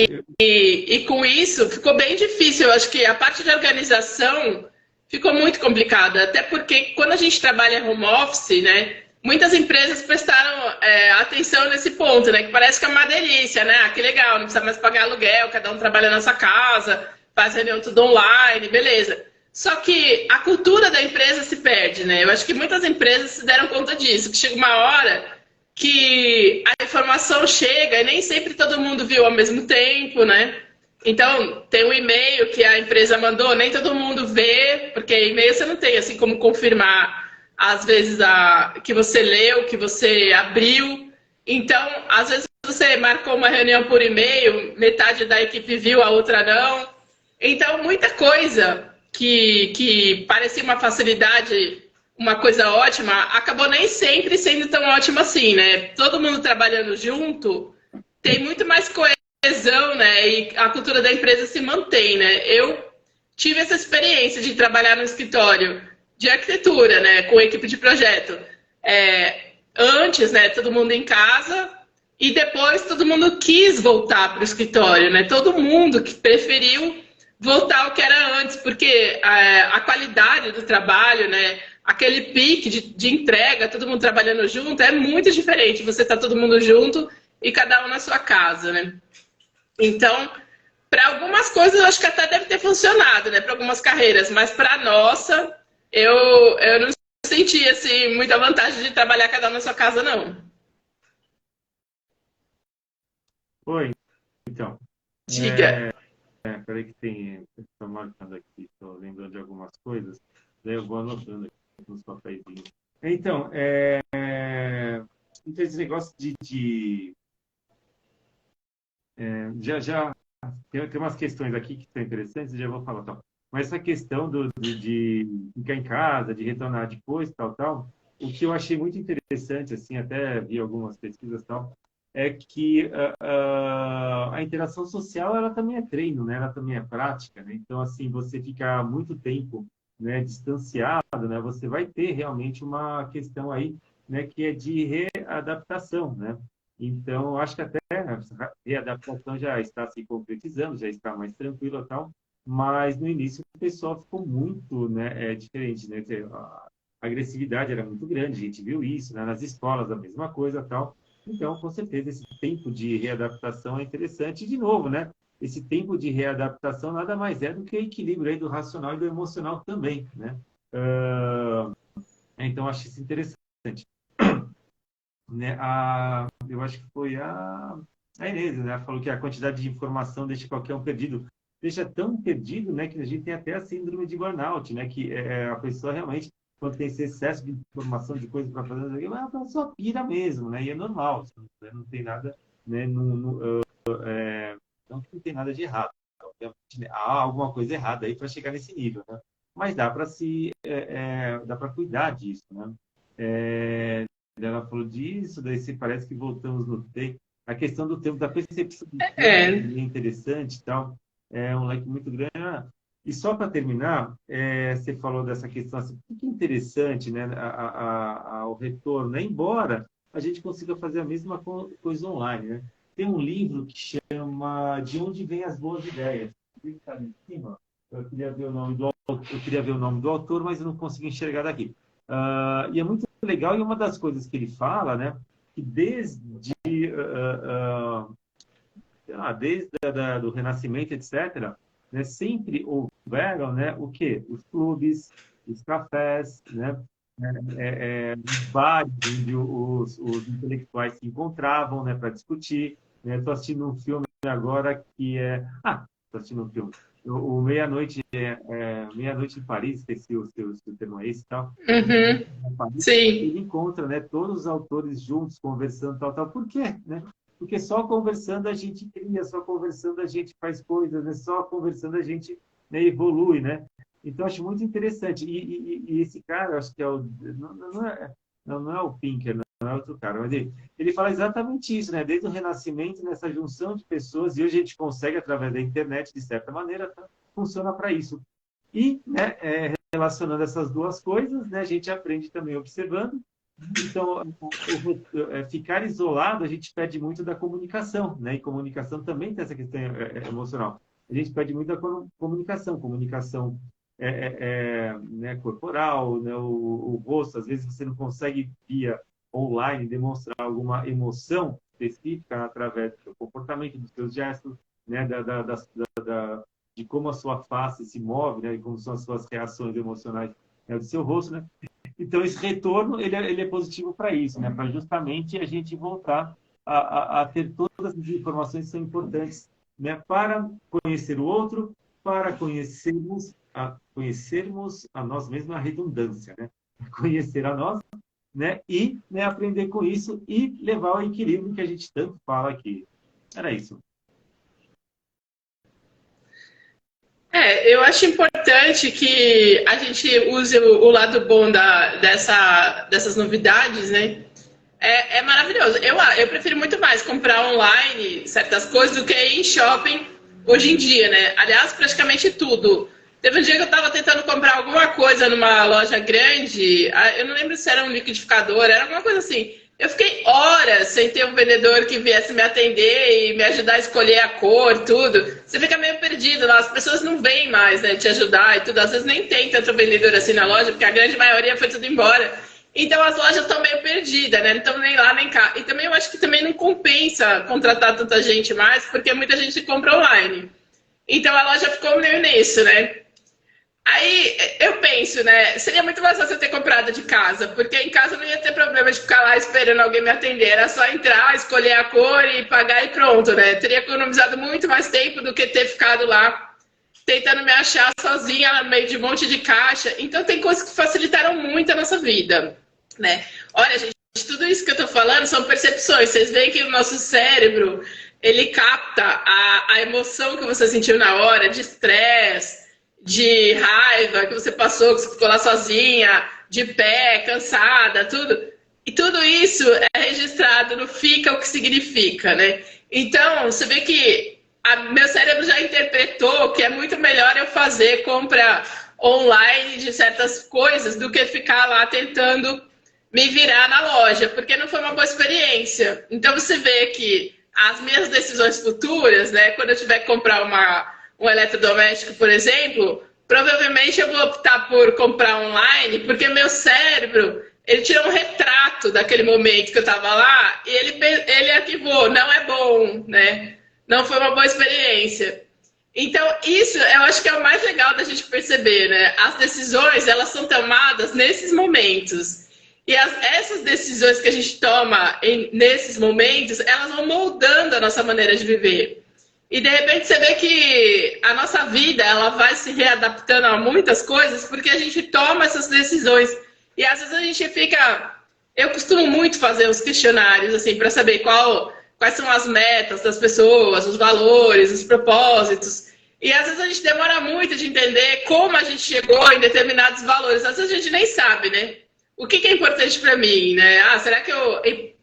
E com isso, ficou bem difícil. Eu acho que a parte de organização ficou muito complicada. Até porque, quando a gente trabalha home office, né, muitas empresas prestaram atenção nesse ponto, né? Que parece que é uma delícia, né? Ah, que legal, não precisa mais pagar aluguel, cada um trabalha na sua casa, faz reunião tudo online, beleza. Só que a cultura da empresa se perde, né? Eu acho que muitas empresas se deram conta disso, que chega uma hora que a informação chega e nem sempre todo mundo viu ao mesmo tempo, né? Então, tem um e-mail que a empresa mandou, nem todo mundo vê, porque e-mail você não tem assim como confirmar, às vezes, que você leu, que você abriu. Então, às vezes você marcou uma reunião por e-mail, metade da equipe viu, a outra não. Então, muita coisa que parecia uma facilidade, uma coisa ótima, acabou nem sempre sendo tão ótima assim, né? Todo mundo trabalhando junto, tem muito mais coesão, né? E a cultura da empresa se mantém, né? Eu tive essa experiência de trabalhar no escritório de arquitetura, né? Com equipe de projeto. Antes, né? Todo mundo em casa. E depois todo mundo quis voltar para o escritório, né? Todo mundo que preferiu voltar ao que era antes, porque a qualidade do trabalho, né? Aquele pique de entrega, todo mundo trabalhando junto, é muito diferente. Você está todo mundo junto e cada um na sua casa, né? Então, para algumas coisas, eu acho que até deve ter funcionado, né? Para algumas carreiras, mas para a nossa, eu não senti assim, muita vantagem de trabalhar cada um na sua casa, não. Oi, então. Diga. Peraí que tem. Estou marcando aqui, estou lembrando de algumas coisas. Daí eu vou anotando aqui nos papéis. Então, então esse negócio já tem umas questões aqui que são interessantes, já vou falar, tal. Mas essa questão de ficar em casa, de retornar depois, tal, o que eu achei muito interessante, assim, até vi algumas pesquisas, tal, é que a interação social, ela também é treino, né? Ela também é prática, né? Então, assim, você ficar muito tempo, né, distanciado, né? Você vai ter realmente uma questão aí, né, que é de readaptação, né? Então, eu acho que até a readaptação já está se concretizando, já está mais tranquila e tal, mas no início o pessoal ficou muito, né, diferente, né? A agressividade era muito grande, a gente viu isso, né? Nas escolas a mesma coisa tal. Então, com certeza, esse tempo de readaptação é interessante. E, de novo, né? Esse tempo de readaptação nada mais é do que o equilíbrio aí do racional e do emocional também, né? Então, acho isso interessante. Né? Eu acho que foi a Inês, né? Falou que a quantidade de informação deixa qualquer um perdido. Deixa tão perdido, né, que a gente tem até a síndrome de burnout, né? Que a pessoa realmente, quando tem esse excesso de informação, de coisas para fazer, a pessoa pira mesmo, né? E é normal, não tem nada, né? Não tem nada de errado. Obviamente, né? Há alguma coisa errada aí para chegar nesse nível, né? Mas dá para cuidar disso, né? Ela falou disso, daí se parece que voltamos no tempo. A questão do tempo, da percepção do tempo É, é interessante e tal. É um leque muito grande. E só para terminar, você falou dessa questão assim, que interessante, né? O retorno, né? Embora a gente consiga fazer a mesma coisa online, né? Tem um livro que chama De Onde Vêm as Boas Ideias. Está ali em cima. Eu queria ver o nome do autor, mas eu não consegui enxergar daqui. E é muito legal, e uma das coisas que ele fala, né, que desde do Renascimento, etc., né, sempre houveram, né, o quê? Os clubes, os cafés, né, os bares onde os intelectuais se encontravam, né, para discutir. Né? Estou assistindo um filme agora que é... estou assistindo um filme. O Meia-Noite Meia-Noite em Paris, esqueci o termo é esse e tal. uhum, sim. Ele encontra, né, todos os autores juntos, conversando, tal. Por quê? Né? Porque só conversando a gente cria, só conversando a gente faz coisas, né? Só conversando a gente, né, evolui, né? Então, acho muito interessante. E esse cara, acho que é o... Não é o Pinker, não é outro cara, mas ele fala exatamente isso, né? Desde o Renascimento, nessa junção de pessoas, e hoje a gente consegue, através da internet, de certa maneira, funciona para isso. E, né, relacionando essas duas coisas, né, a gente aprende também observando. Então, ficar isolado, a gente perde muito da comunicação, né? E comunicação também tem essa questão emocional. A gente perde muito da comunicação né, corporal, né, o rosto. Às vezes você não consegue via online demonstrar alguma emoção específica através do seu comportamento, dos seus gestos, né, de como a sua face se move, né, e como são as suas reações emocionais, né, do seu rosto, né? Então, esse retorno, ele é positivo para isso, né? Para justamente a gente voltar a ter todas as informações que são importantes, né? Para conhecer o outro, para conhecermos a nós mesmos, a redundância, né? Conhecer a nós, né? E, né, aprender com isso e levar ao equilíbrio que a gente tanto fala aqui. Era isso. Eu acho importante que a gente use o lado bom dessas novidades, né? É maravilhoso. Eu prefiro muito mais comprar online certas coisas do que ir em shopping hoje em dia, né? Aliás, praticamente tudo. Teve um dia que eu estava tentando comprar alguma coisa numa loja grande, eu não lembro se era um liquidificador, era alguma coisa assim. Eu fiquei horas sem ter um vendedor que viesse me atender e me ajudar a escolher a cor, tudo. Você fica meio perdido lá, as pessoas não vêm mais, né, te ajudar e tudo. Às vezes nem tem tanto vendedor assim na loja, porque a grande maioria foi tudo embora. Então as lojas estão meio perdidas, né? Não estão nem lá nem cá. E também eu acho que também não compensa contratar tanta gente mais, porque muita gente compra online. Então a loja ficou meio nisso, né? Aí eu penso, né? Seria muito mais fácil eu ter comprado de casa, porque em casa eu não ia ter problema de ficar lá esperando alguém me atender. Era só entrar, escolher a cor e pagar e pronto, né? Teria economizado muito mais tempo do que ter ficado lá tentando me achar sozinha no meio de um monte de caixa. Então tem coisas que facilitaram muito a nossa vida, né? Olha, gente, tudo isso que eu tô falando são percepções. Vocês veem que o nosso cérebro, ele capta a emoção que você sentiu na hora, de estresse, de raiva que você passou, que você ficou lá sozinha, de pé, cansada, tudo. E tudo isso é registrado no fica o que significa, né? Então, você vê que meu cérebro já interpretou que é muito melhor eu fazer compra online de certas coisas do que ficar lá tentando me virar na loja, porque não foi uma boa experiência. Então, você vê que as minhas decisões futuras, né, quando eu tiver que comprar um eletrodoméstico, por exemplo, provavelmente eu vou optar por comprar online, porque meu cérebro, ele tirou um retrato daquele momento que eu estava lá e ele arquivou, não é bom, né? Não foi uma boa experiência. Então, isso eu acho que é o mais legal da gente perceber, né? As decisões, elas são tomadas nesses momentos. E essas decisões que a gente toma nesses momentos, elas vão moldando a nossa maneira de viver. E de repente você vê que a nossa vida ela vai se readaptando a muitas coisas porque a gente toma essas decisões. E às vezes a gente fica... Eu costumo muito fazer os questionários assim para saber quais são as metas das pessoas, os valores, os propósitos. E às vezes a gente demora muito de entender como a gente chegou em determinados valores. Às vezes a gente nem sabe, né? O que é importante para mim, né? Será que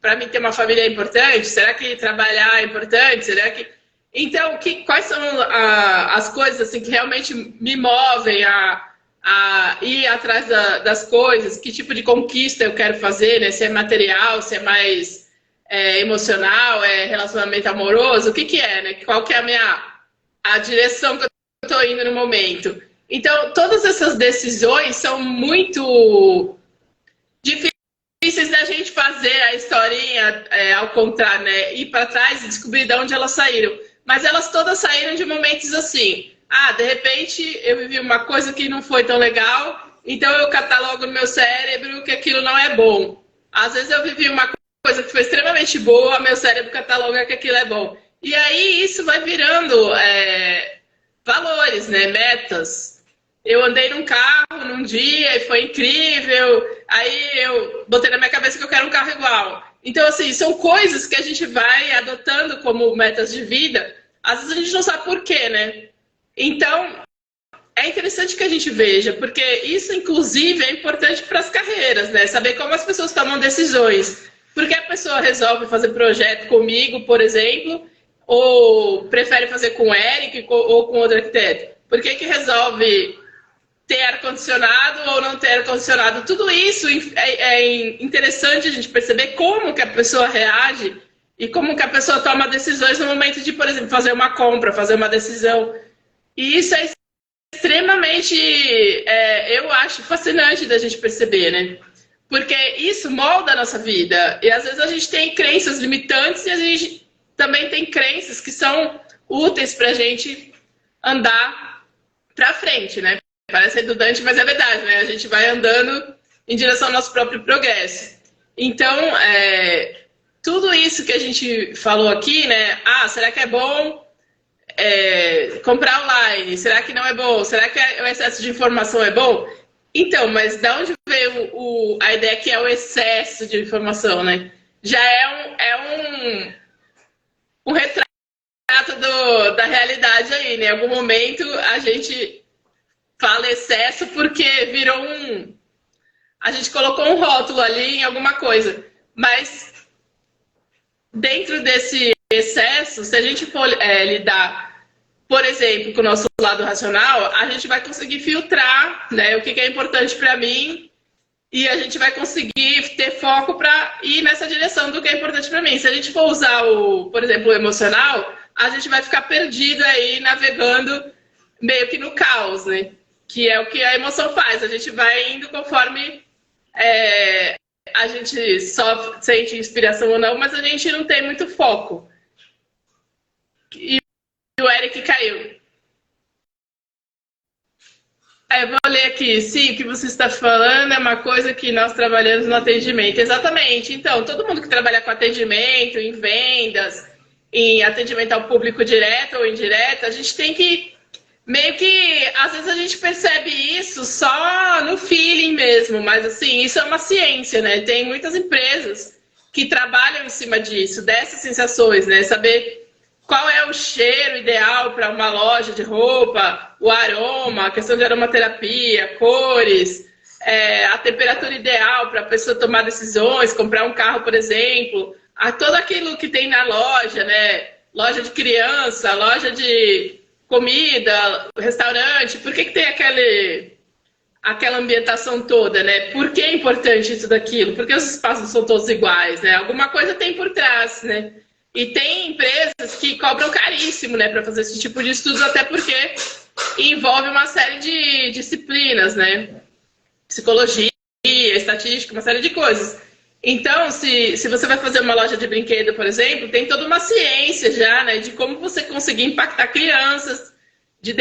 para mim ter uma família é importante? Será que trabalhar é importante? Será que... Então, quais são as coisas assim, que realmente me movem a ir atrás das coisas? Que tipo de conquista eu quero fazer, né? Se é material, se é mais emocional, é relacionamento amoroso? O que é, né? Qual que é a direção que eu estou indo no momento? Então, todas essas decisões são muito difíceis da gente fazer a historinha ao contrário, né? Ir para trás e descobrir de onde elas saíram. Mas elas todas saíram de momentos assim. De repente eu vivi uma coisa que não foi tão legal, então eu catalogo no meu cérebro que aquilo não é bom. Às vezes eu vivi uma coisa que foi extremamente boa, meu cérebro cataloga que aquilo é bom. E aí isso vai virando valores, né? Metas. Eu andei num carro num dia e foi incrível, aí eu botei na minha cabeça que eu quero um carro igual. Então, assim, são coisas que a gente vai adotando como metas de vida. Às vezes a gente não sabe por quê, né? Então, é interessante que a gente veja, porque isso, inclusive, é importante para as carreiras, né? Saber como as pessoas tomam decisões. Porque a pessoa resolve fazer projeto comigo, por exemplo, ou prefere fazer com o Eric ou com outro arquiteto. Por que resolve ter ar-condicionado ou não ter ar-condicionado? Tudo isso é interessante a gente perceber como que a pessoa reage e como que a pessoa toma decisões no momento de, por exemplo, fazer uma compra, fazer uma decisão. E isso é extremamente, eu acho, fascinante da gente perceber, né? Porque isso molda a nossa vida. E às vezes a gente tem crenças limitantes e a gente também tem crenças que são úteis para a gente andar para frente, né? Parece redundante, mas é verdade, né? A gente vai andando em direção ao nosso próprio progresso. Então, tudo isso que a gente falou aqui, né? Ah, será que é bom comprar online? Será que não é bom? Será que o excesso de informação é bom? Então, mas de onde veio a ideia que é o excesso de informação, né? Já é um retrato da realidade aí, né? Em algum momento a gente fala excesso porque virou a gente colocou um rótulo ali em alguma coisa. Mas dentro desse excesso, se a gente for lidar, por exemplo, com o nosso lado racional, a gente vai conseguir filtrar, né, o que é importante para mim e a gente vai conseguir ter foco para ir nessa direção do que é importante para mim. Se a gente for usar, por exemplo, o emocional, a gente vai ficar perdido aí, navegando meio que no caos, né? Que é o que a emoção faz. A gente vai indo conforme a gente só sente inspiração ou não, mas a gente não tem muito foco. E o Eric caiu. Eu vou ler aqui. Sim, o que você está falando é uma coisa que nós trabalhamos no atendimento. Exatamente. Então, todo mundo que trabalha com atendimento, em vendas, em atendimento ao público direto ou indireto, a gente tem que meio que, às vezes a gente percebe isso só no feeling mesmo, mas assim, isso é uma ciência, né? Tem muitas empresas que trabalham em cima disso, dessas sensações, né? Saber qual é o cheiro ideal para uma loja de roupa, o aroma, a questão de aromaterapia, cores, a temperatura ideal para a pessoa tomar decisões, comprar um carro, por exemplo, todo aquilo que tem na loja, né? Loja de criança, loja de comida, restaurante, por que tem aquela ambientação toda, né? Por que é importante isso daquilo? Por que os espaços são todos iguais, né? Alguma coisa tem por trás, né? E tem empresas que cobram caríssimo, né, para fazer esse tipo de estudo, até porque envolve uma série de disciplinas, né? Psicologia, estatística, uma série de coisas. Então, se você vai fazer uma loja de brinquedo, por exemplo, tem toda uma ciência já, né, de como você conseguir impactar crianças de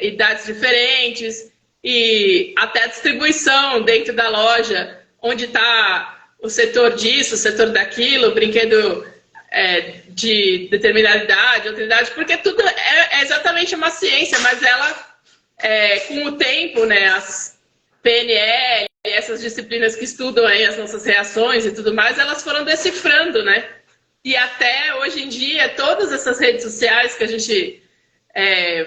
idades diferentes e até a distribuição dentro da loja, onde está o setor disso, o setor daquilo, o brinquedo de determinada idade, outra idade, porque tudo é exatamente uma ciência, mas ela, com o tempo, né, as PNL, essas disciplinas que estudam aí as nossas reações e tudo mais, elas foram decifrando, né? E até hoje em dia, todas essas redes sociais que a gente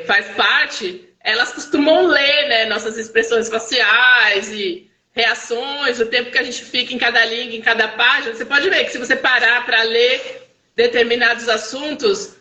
faz parte, elas costumam ler, né, nossas expressões faciais e reações, o tempo que a gente fica em cada língua, em cada página. Você pode ver que se você parar para ler determinados assuntos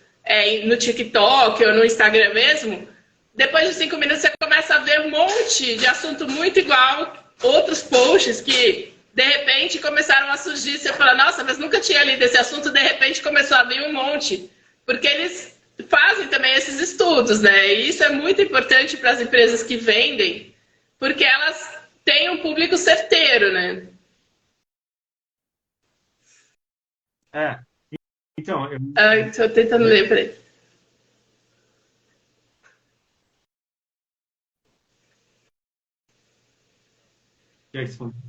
no TikTok ou no Instagram mesmo, depois de 5 minutos você começa a ver um monte de assunto muito igual, outros posts que de repente começaram a surgir, você fala, nossa, mas nunca tinha lido esse assunto, de repente começou a vir um monte, porque eles fazem também esses estudos, né? E isso é muito importante para as empresas que vendem, porque elas têm um público certeiro, né? Então, estou tentando ler, peraí.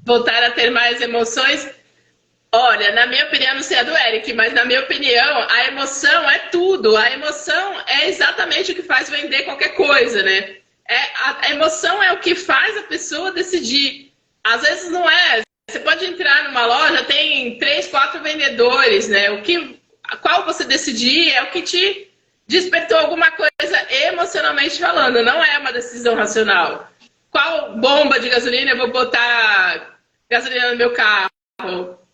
Voltar a ter mais emoções. Olha, na minha opinião, não sei a do Eric, mas na minha opinião, a emoção é tudo. A emoção é exatamente o que faz vender qualquer coisa, né? A emoção é o que faz a pessoa decidir. Às vezes não é. Você pode entrar numa loja, tem 3, 4 vendedores, né? Qual você decidir é o que te despertou alguma coisa emocionalmente falando. Não é uma decisão racional. Qual bomba de gasolina eu vou botar gasolina no meu carro?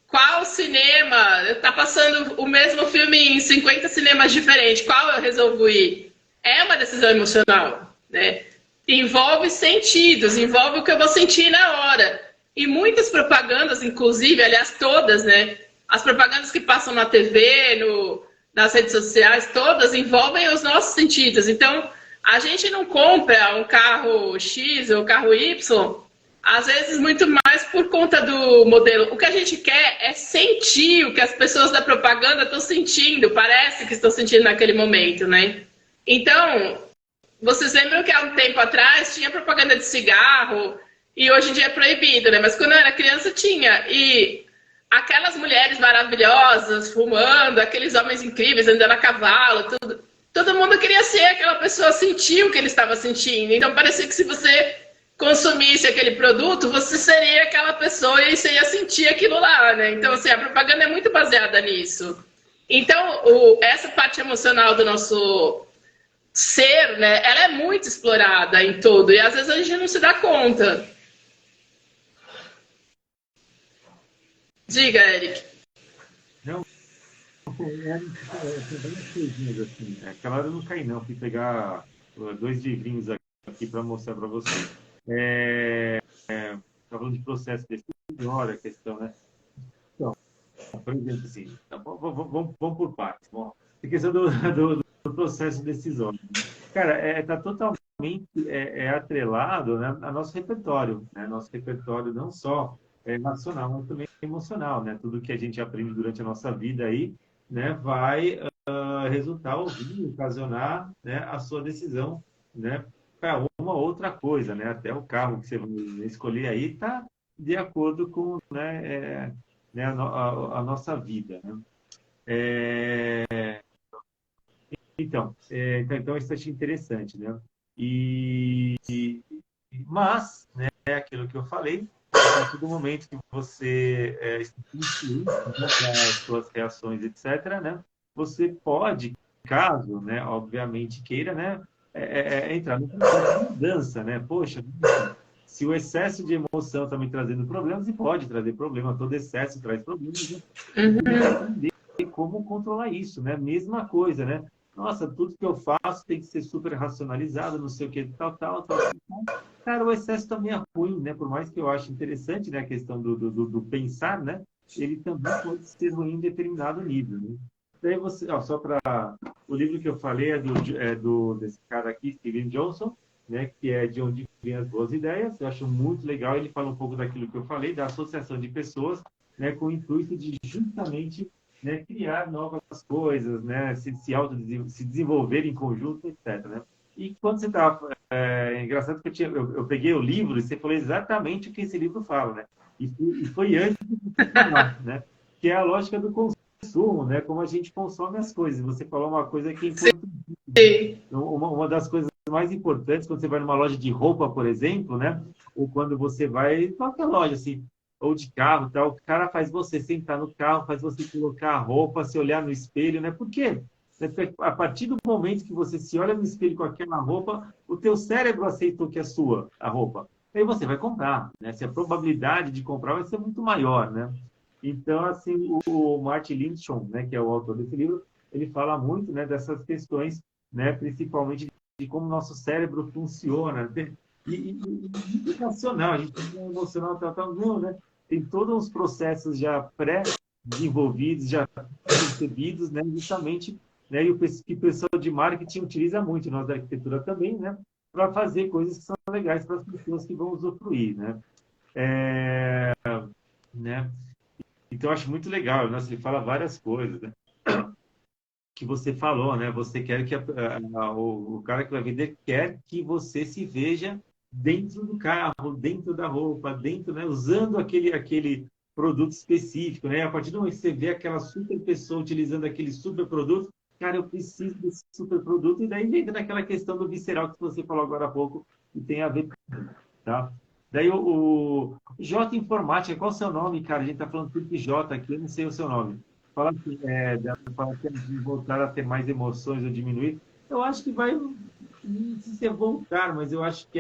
Qual cinema? Está passando o mesmo filme em 50 cinemas diferentes. Qual eu resolvo ir? É uma decisão emocional, né? Envolve sentidos, envolve o que eu vou sentir na hora. E muitas propagandas, inclusive, aliás, todas, né? As propagandas que passam na TV, nas redes sociais, todas envolvem os nossos sentidos. Então, a gente não compra um carro X ou um carro Y Às vezes, muito mais por conta do modelo. O que a gente quer é sentir o que as pessoas da propaganda estão sentindo, parece que estão sentindo naquele momento, né? Então, vocês lembram que há um tempo atrás tinha propaganda de cigarro e hoje em dia é proibido, né? Mas quando eu era criança tinha. E aquelas mulheres maravilhosas fumando, aqueles homens incríveis andando a cavalo, tudo. Todo mundo queria ser aquela pessoa, sentir o que ele estava sentindo. Então parecia que se você consumisse aquele produto, você seria aquela pessoa e você ia sentir aquilo lá, né? Então, assim, a propaganda é muito baseada nisso. Então, essa parte emocional do nosso ser, né, ela é muito explorada em todo, e às vezes a gente não se dá conta. Diga, Eric. Não, tem várias coisinhas assim. Aquela hora eu não caí, não. Fui pegar 2 livrinhos aqui para mostrar para você. Falando de processo decisório, a questão, né? Então, por exemplo, assim, vamos por partes. Bom, a questão do processo decisório. Cara, está totalmente atrelado, né, a nosso repertório. Né? Nosso repertório não só nacional, mas também emocional. Né? Tudo que a gente aprende durante a nossa vida aí, né, vai resultar, ouvir, ocasionar, né, a sua decisão, né, para uma outra coisa, né? Até o carro que você vai escolher aí está de acordo com, né, a nossa vida, né? Então isso eu achei interessante, né? Mas, né, é aquilo que eu falei, a partir do momento que você está influindo, né, para as suas reações, etc., né, você pode, caso, né, obviamente queira, né, entrar no processo de mudança, né? Poxa, se o excesso de emoção está me trazendo problemas, e pode trazer problema, todo excesso traz problemas, né? Entender como controlar isso, né? Mesma coisa, né? Nossa, tudo que eu faço tem que ser super racionalizado, não sei o que, tal. Cara, o excesso também é ruim, né? Por mais que eu ache interessante, né, a questão do pensar, né? Ele também pode ser ruim em determinado nível, né? Daí você, ó, só para o livro que eu falei desse cara aqui, Steven Johnson, né? Que é De Onde Vêm as Boas Ideias. Eu acho muito legal. Ele fala um pouco daquilo que eu falei, da associação de pessoas, né? Com o intuito de justamente, né, criar novas coisas, né? Se desenvolver em conjunto, etc. Né? E quando você estava... É engraçado que eu peguei o livro e você falou exatamente o que esse livro fala, né? E foi antes de você falar, né? Que é a lógica do consumo, né? Como a gente consome as coisas. Você falou uma coisa que é importante. Uma das coisas mais importantes quando você vai numa loja de roupa, por exemplo, né? Ou quando você vai em qualquer loja, assim, ou de carro, tal, o cara faz você sentar no carro, faz você colocar a roupa, se olhar no espelho, né? Por quê? A partir do momento que você se olha no espelho com aquela roupa, o teu cérebro aceitou que é sua, a roupa. Aí você vai comprar, né? Se a probabilidade de comprar vai ser muito maior, né? Então, assim, o Martin Lindstrom, né, que é o autor desse livro, ele fala muito, né, dessas questões, né, principalmente de como o nosso cérebro funciona. E racional, a gente tem um emocional, não, né? Tem todos os processos já pré-desenvolvidos, já concebidos, né, justamente, né, e o que o pessoal de marketing utiliza muito, nós da arquitetura também, né, para fazer coisas que são legais para as pessoas que vão usufruir, né? Né? Então, eu acho muito legal, né? Ele fala várias coisas, né? Que você falou, né? Você quer que o cara que vai vender quer que você se veja dentro do carro, dentro da roupa, dentro, né? Usando aquele produto específico, né? A partir do momento que você vê aquela super pessoa utilizando aquele super produto, cara, eu preciso desse super produto, e daí entra naquela questão do visceral que você falou agora há pouco, e tem a ver com isso, tá? Daí o J Informática, qual é o seu nome, cara? A gente tá falando tudo de J aqui, eu não sei o seu nome. Fala que de voltar a ter mais emoções ou diminuir. Eu acho que vai, não sei se é voltar, mas eu acho que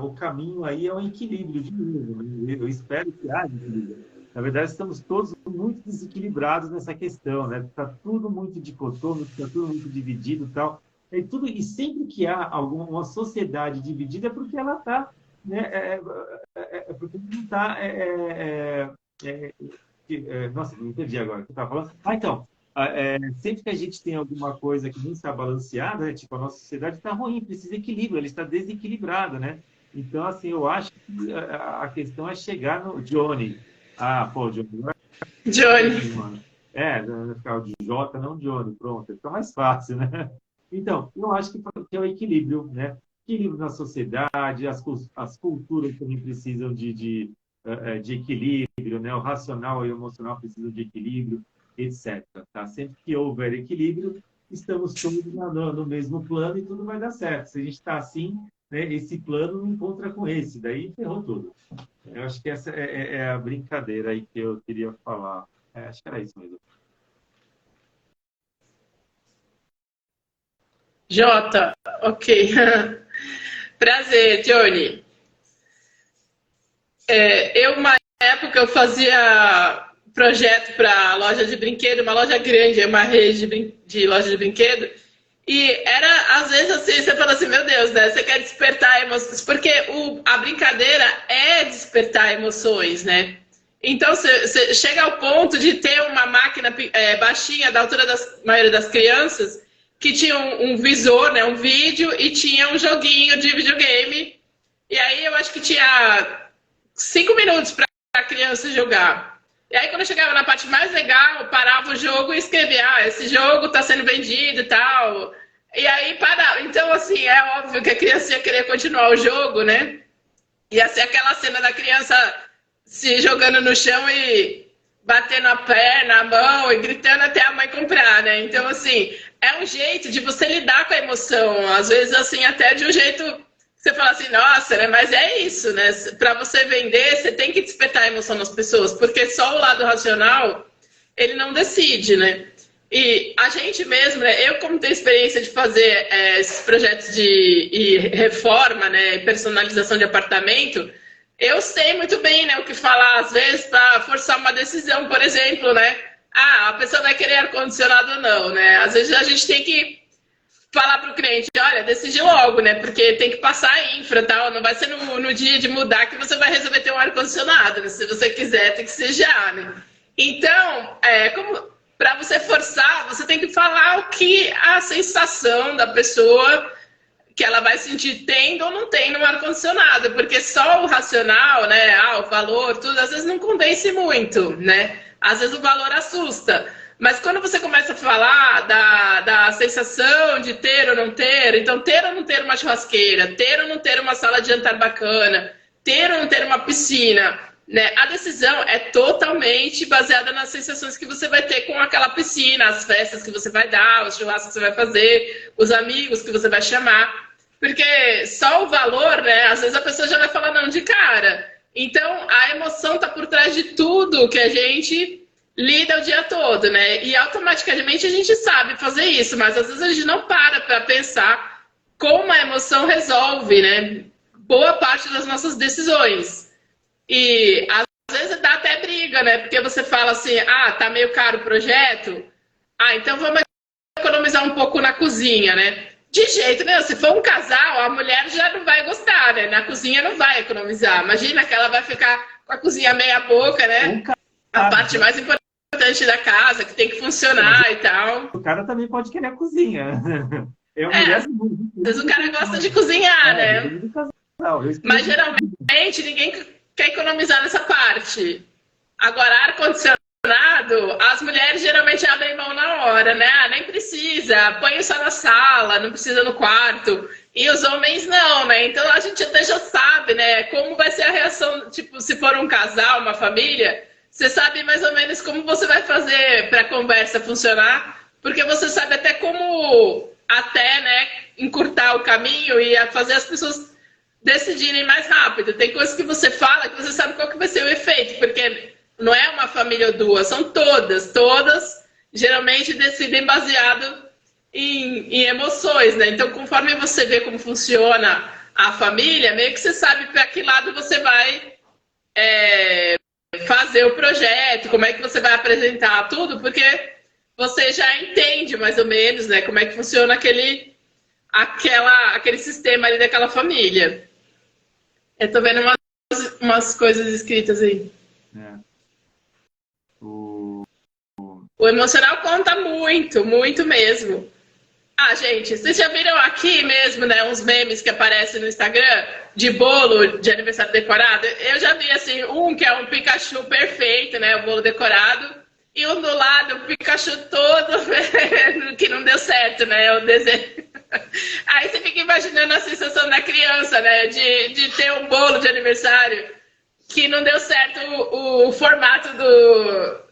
o caminho aí é o equilíbrio de novo, né? Eu espero que haja equilíbrio. Na verdade, estamos todos muito desequilibrados nessa questão, né? Está tudo muito dicotômico, está tudo muito dividido e tal. E sempre que há uma sociedade dividida é porque ela está, né? Porque não está nossa, não entendi agora o que eu estava falando. Então, sempre que a gente tem alguma coisa que não está balanceada, né, tipo, a nossa sociedade está ruim, precisa de equilíbrio, ela está desequilibrada, né? Então, assim, eu acho que a questão é chegar no Johnny. Ah, pô, Johnny, não é Johnny. Johnny, mano. Vai ficar o de J, não Johnny, pronto, fica mais fácil, né? Então, eu acho que é o equilíbrio, né? Equilíbrio na sociedade, as culturas também precisam de equilíbrio, né? O racional e o emocional precisam de equilíbrio, etc. Tá? Sempre que houver equilíbrio, estamos todos no mesmo plano e tudo vai dar certo. Se a gente está assim, né, esse plano não encontra com esse, daí ferrou tudo. Eu acho que essa é a brincadeira aí que eu queria falar. Acho que era isso mesmo. Jota, ok. Prazer, Johnny. Uma época, eu fazia projeto para loja de brinquedo, uma loja grande, uma rede de loja de brinquedo. E era, às vezes, assim, você fala assim, meu Deus, né? Você quer despertar emoções, porque a brincadeira é despertar emoções, né? Então, você chega ao ponto de ter uma máquina baixinha, da altura da maioria das crianças, que tinha um visor, né, um vídeo, e tinha um joguinho de videogame. E aí eu acho que tinha 5 minutos para a criança jogar. E aí, quando eu chegava na parte mais legal, eu parava o jogo e escrevia: esse jogo está sendo vendido e tal. E aí, parava. Então, assim, é óbvio que a criança ia querer continuar o jogo, né? Ia ser aquela cena da criança se jogando no chão e batendo a perna, a mão e gritando até a mãe comprar, né? Então, assim, é um jeito de você lidar com a emoção. Às vezes, assim, até de um jeito você fala assim, nossa, né? Mas é isso, né? Para você vender, você tem que despertar a emoção nas pessoas, porque só o lado racional, ele não decide, né? E a gente mesmo, né? Eu, como tenho experiência de fazer esses projetos de reforma, né? Personalização de apartamento, eu sei muito bem, né? O que falar, às vezes, para forçar uma decisão, por exemplo, né? A pessoa vai querer ar-condicionado ou não, né? Às vezes a gente tem que falar para o cliente, olha, decide logo, né? Porque tem que passar a infra, tal. Não vai ser no dia de mudar que você vai resolver ter um ar-condicionado, né? Se você quiser, tem que ser já, né? Então, como para você forçar, você tem que falar o que a sensação da pessoa que ela vai sentir tendo ou não tendo um ar-condicionado, porque só o racional, né? O valor, tudo, às vezes não convence muito, né? Às vezes o valor assusta. Mas quando você começa a falar da sensação de ter ou não ter, então ter ou não ter uma churrasqueira, ter ou não ter uma sala de jantar bacana, ter ou não ter uma piscina, né? A decisão é totalmente baseada nas sensações que você vai ter com aquela piscina, as festas que você vai dar, os churrascos que você vai fazer, os amigos que você vai chamar. Porque só o valor, né? Às vezes a pessoa já vai falar não de cara. Então a emoção está por trás de tudo que a gente lida o dia todo, né? E automaticamente a gente sabe fazer isso, mas às vezes a gente não para pensar como a emoção resolve, né? Boa parte das nossas decisões. E às vezes dá até briga, né? Porque você fala assim, tá meio caro o projeto, então vamos economizar um pouco na cozinha, né? De jeito nenhum, se for um casal, a mulher já não vai gostar, né? Na cozinha não vai economizar. Imagina que ela vai ficar com a cozinha meia boca, né? A parte mais importante da casa, que tem que funcionar e tal. O cara também pode querer a cozinha. Às vezes o cara gosta de cozinhar, né? Mas geralmente ninguém quer economizar nessa parte. Agora, ar-condicionado, as mulheres geralmente abrem mão na hora, né? Nem precisa, põe só na sala, não precisa no quarto. E os homens não, né? Então a gente até já sabe, né? Como vai ser a reação, tipo, se for um casal, uma família, você sabe mais ou menos como você vai fazer para a conversa funcionar, porque você sabe até como né, encurtar o caminho e fazer as pessoas decidirem mais rápido. Tem coisas que você fala que você sabe qual que vai ser o efeito, porque não é uma família ou duas, são todas geralmente decidem baseado em emoções, né? Então, conforme você vê como funciona a família, meio que você sabe para que lado você vai fazer o projeto, como é que você vai apresentar tudo, porque você já entende mais ou menos, né, como é que funciona aquele sistema ali daquela família. Eu tô vendo umas coisas escritas aí. O emocional conta muito, muito mesmo. Ah, gente, vocês já viram aqui mesmo, né, uns memes que aparecem no Instagram de bolo de aniversário decorado? Eu já vi, assim, um que é um Pikachu perfeito, né, o bolo decorado, e um do lado, o Pikachu todo que não deu certo, né, o desenho. Aí você fica imaginando a sensação da criança, né, de ter um bolo de aniversário que não deu certo o formato do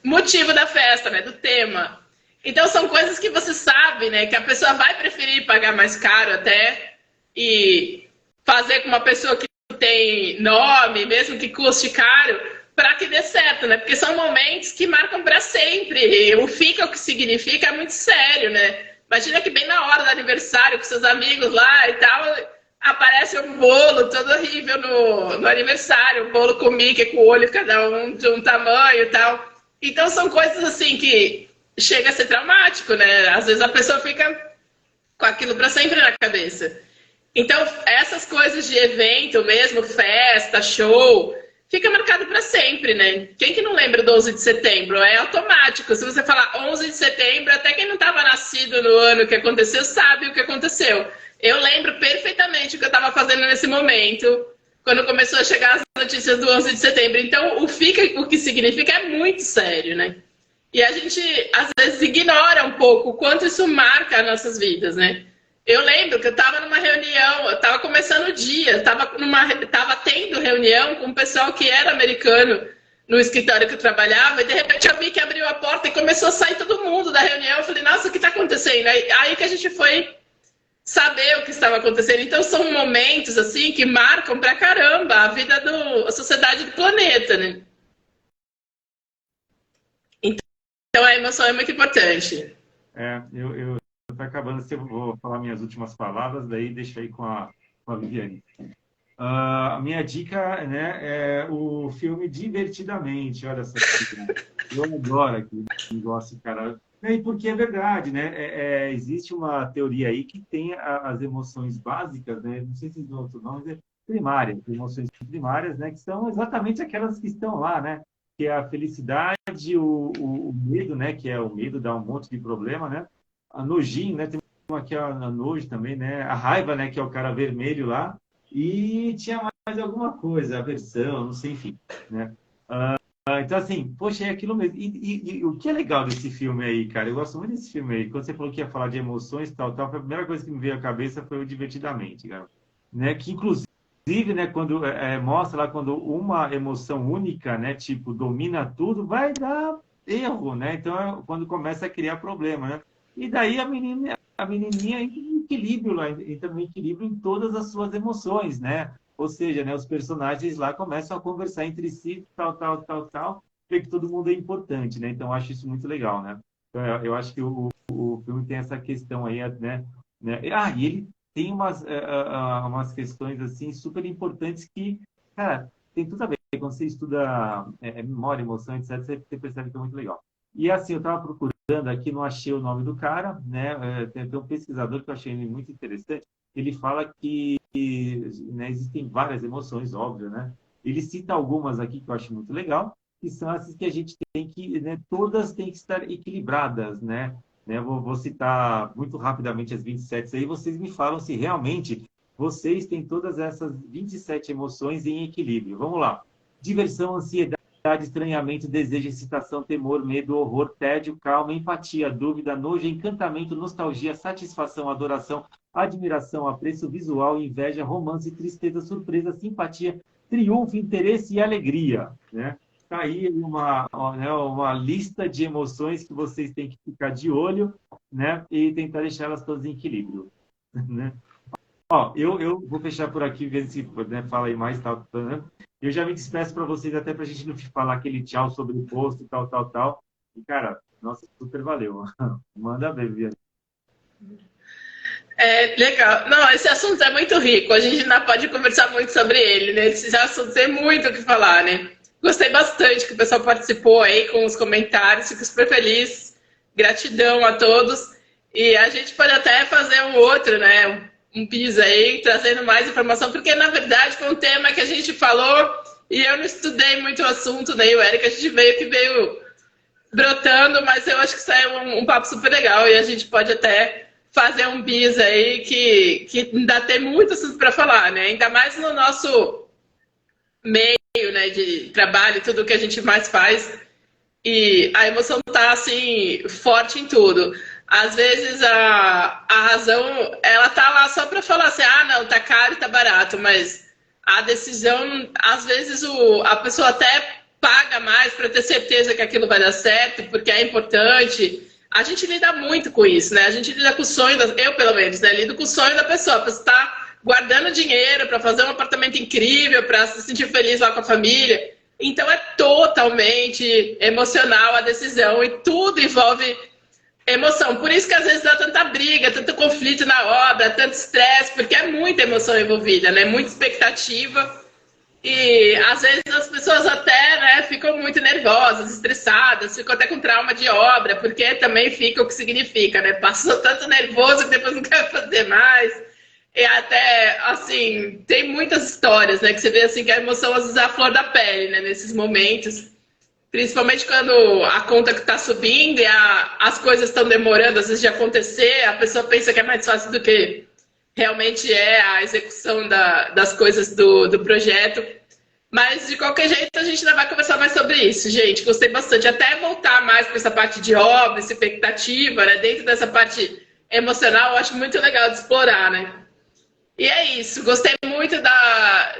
motivo da festa, né, do tema. Então são coisas que você sabe, né, que a pessoa vai preferir pagar mais caro até e fazer com uma pessoa que tem nome, mesmo que custe caro, para que dê certo, né? Porque são momentos que marcam para sempre. E o fica o que significa é muito sério, né? Imagina que bem na hora do aniversário com seus amigos lá e tal, aparece um bolo todo horrível no aniversário, um bolo com Mickey, com o olho cada um de um tamanho e tal. Então são coisas assim que chega a ser traumático, né? Às vezes a pessoa fica com aquilo para sempre na cabeça. Então, essas coisas de evento mesmo, festa, show, fica marcado para sempre, né? Quem que não lembra do 11 de setembro? É automático. Se você falar 11 de setembro, até quem não estava nascido no ano que aconteceu, sabe o que aconteceu. Eu lembro perfeitamente o que eu estava fazendo nesse momento, quando começou a chegar as notícias do 11 de setembro. Então, o que significa é muito sério, né? E a gente, às vezes, ignora um pouco o quanto isso marca as nossas vidas, né? Eu lembro que eu estava numa reunião, eu estava começando o dia, estava tendo reunião com um pessoal que era americano no escritório que eu trabalhava, e de repente eu vi que abriu a porta e começou a sair todo mundo da reunião. Eu falei, nossa, o que está acontecendo? Aí que a gente foi saber o que estava acontecendo. Então são momentos assim que marcam pra caramba a vida a sociedade do planeta, né? Então a emoção é muito importante. Eu tô acabando, se eu vou falar minhas últimas palavras, daí deixa aí com a Viviane. A minha dica, né, é o filme Divertidamente. Olha só, eu adoro aquele negócio, cara. E porque é verdade, né? Existe uma teoria aí que tem as emoções básicas, né? Não sei se os outros nomes é primárias, emoções primárias, né? Que são exatamente aquelas que estão lá, né? Que é a felicidade, o medo, né? Que é o medo dá um monte de problema, né? A nojinho, né? Tem uma que é a nojo também, né? A raiva, né? Que é o cara vermelho lá. E tinha mais alguma coisa, aversão, não sei, enfim, né? Então, assim, poxa, é aquilo mesmo. E o que é legal desse filme aí, cara? Eu gosto muito desse filme aí. Quando você falou que ia falar de emoções e tal, a primeira coisa que me veio à cabeça foi o Divertidamente, cara. Né? Que, inclusive, né, quando mostra lá, quando uma emoção única, né, tipo, domina tudo, vai dar erro, né? Então, quando começa a criar problema, né? E daí a menininha entra em equilíbrio lá, entra no equilíbrio em todas as suas emoções, né? Ou seja, né, os personagens lá começam a conversar entre si, tal, vê que todo mundo é importante, né? Então, eu acho isso muito legal, né? Então, eu acho que o filme tem essa questão aí, né? E ele tem umas questões, assim, super importantes que, cara, tem tudo a ver. Quando você estuda memória, emoção, etc., você percebe que é muito legal. E, assim, eu estava procurando aqui, não achei o nome do cara, né? Tem um pesquisador que eu achei ele muito interessante. Ele fala que, né, existem várias emoções, óbvio, né? Ele cita algumas aqui que eu acho muito legal, que são essas que a gente tem que, né, todas têm que estar equilibradas, né? Vou citar muito rapidamente as 27 aí, vocês me falam se realmente vocês têm todas essas 27 emoções em equilíbrio. Vamos lá. Diversão, ansiedade, estranhamento, desejo, excitação, temor, medo, horror, tédio, calma, empatia, dúvida, nojo, encantamento, nostalgia, satisfação, adoração, admiração, apreço visual, inveja, romance, tristeza, surpresa, simpatia, triunfo, interesse e alegria, né? Tá aí uma lista de emoções que vocês têm que ficar de olho, né? E tentar deixar elas todas em equilíbrio, né? Ó, eu vou fechar por aqui, ver se, né, fala aí mais, tal, né? Eu já me despeço para vocês, até para a gente não falar aquele tchau sobre o posto, tal. E, cara, nossa, super valeu. Manda ver, Viviane. Legal. Não, esse assunto é muito rico. A gente ainda pode conversar muito sobre ele, né? Esses assuntos tem muito o que falar, né? Gostei bastante que o pessoal participou aí com os comentários. Fico super feliz. Gratidão a todos. E a gente pode até fazer um outro, né? Um piso aí, trazendo mais informação, porque na verdade foi um tema que a gente falou e eu não estudei muito o assunto, né? E o Eric, a gente veio brotando, mas eu acho que isso é um papo super legal e a gente pode até fazer um bis aí que ainda tem muito assunto para falar, né? Ainda mais no nosso meio, né, de trabalho, tudo que a gente mais faz. E a emoção tá assim forte em tudo. Às vezes a razão ela tá lá só para falar assim, ah, não, tá caro e tá barato, mas a decisão, às vezes a pessoa até paga mais para ter certeza que aquilo vai dar certo, porque é importante. A gente lida muito com isso, né? A gente lida com o sonho, eu pelo menos, né? Lido com o sonho da pessoa. A pessoa está guardando dinheiro para fazer um apartamento incrível, para se sentir feliz lá com a família. Então é totalmente emocional a decisão e tudo envolve emoção. Por isso que às vezes dá tanta briga, tanto conflito na obra, tanto estresse, porque é muita emoção envolvida, né? Muita expectativa. E às vezes as pessoas até, né, ficam muito nervosas, estressadas, ficam até com trauma de obra, porque também fica o que significa, né? Passou tanto nervoso que depois não quer fazer mais. E até, assim, tem muitas histórias, né? Que você vê assim que a emoção às vezes é a flor da pele, né? Nesses momentos. Principalmente quando a conta que está subindo e as coisas estão demorando, às vezes, de acontecer, a pessoa pensa que é mais fácil do que realmente é a execução das coisas do projeto. Mas, de qualquer jeito, a gente ainda vai conversar mais sobre isso, gente. Gostei bastante. Até voltar mais para essa parte de obra, expectativa, né? Dentro dessa parte emocional, eu acho muito legal de explorar, né? E é isso. Gostei muito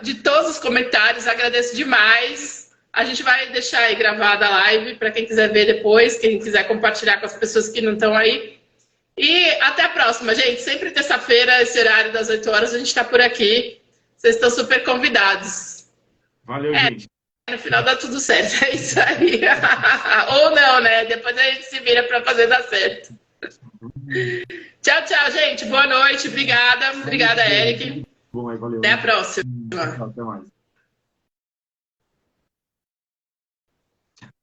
de todos os comentários. Agradeço demais. A gente vai deixar aí gravada a live para quem quiser ver depois, quem quiser compartilhar com as pessoas que não estão aí. E até a próxima, gente. Sempre terça-feira, esse horário das 8 horas, a gente está por aqui. Vocês estão super convidados. Valeu, gente. No final dá tudo certo. É isso aí. Ou não, né? Depois a gente se vira para fazer dar certo. Tchau, tchau, gente. Boa noite. Obrigada. Obrigada, Eric. Bom, aí, valeu. Até a próxima. Até mais.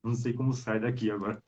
Não sei como sai daqui agora.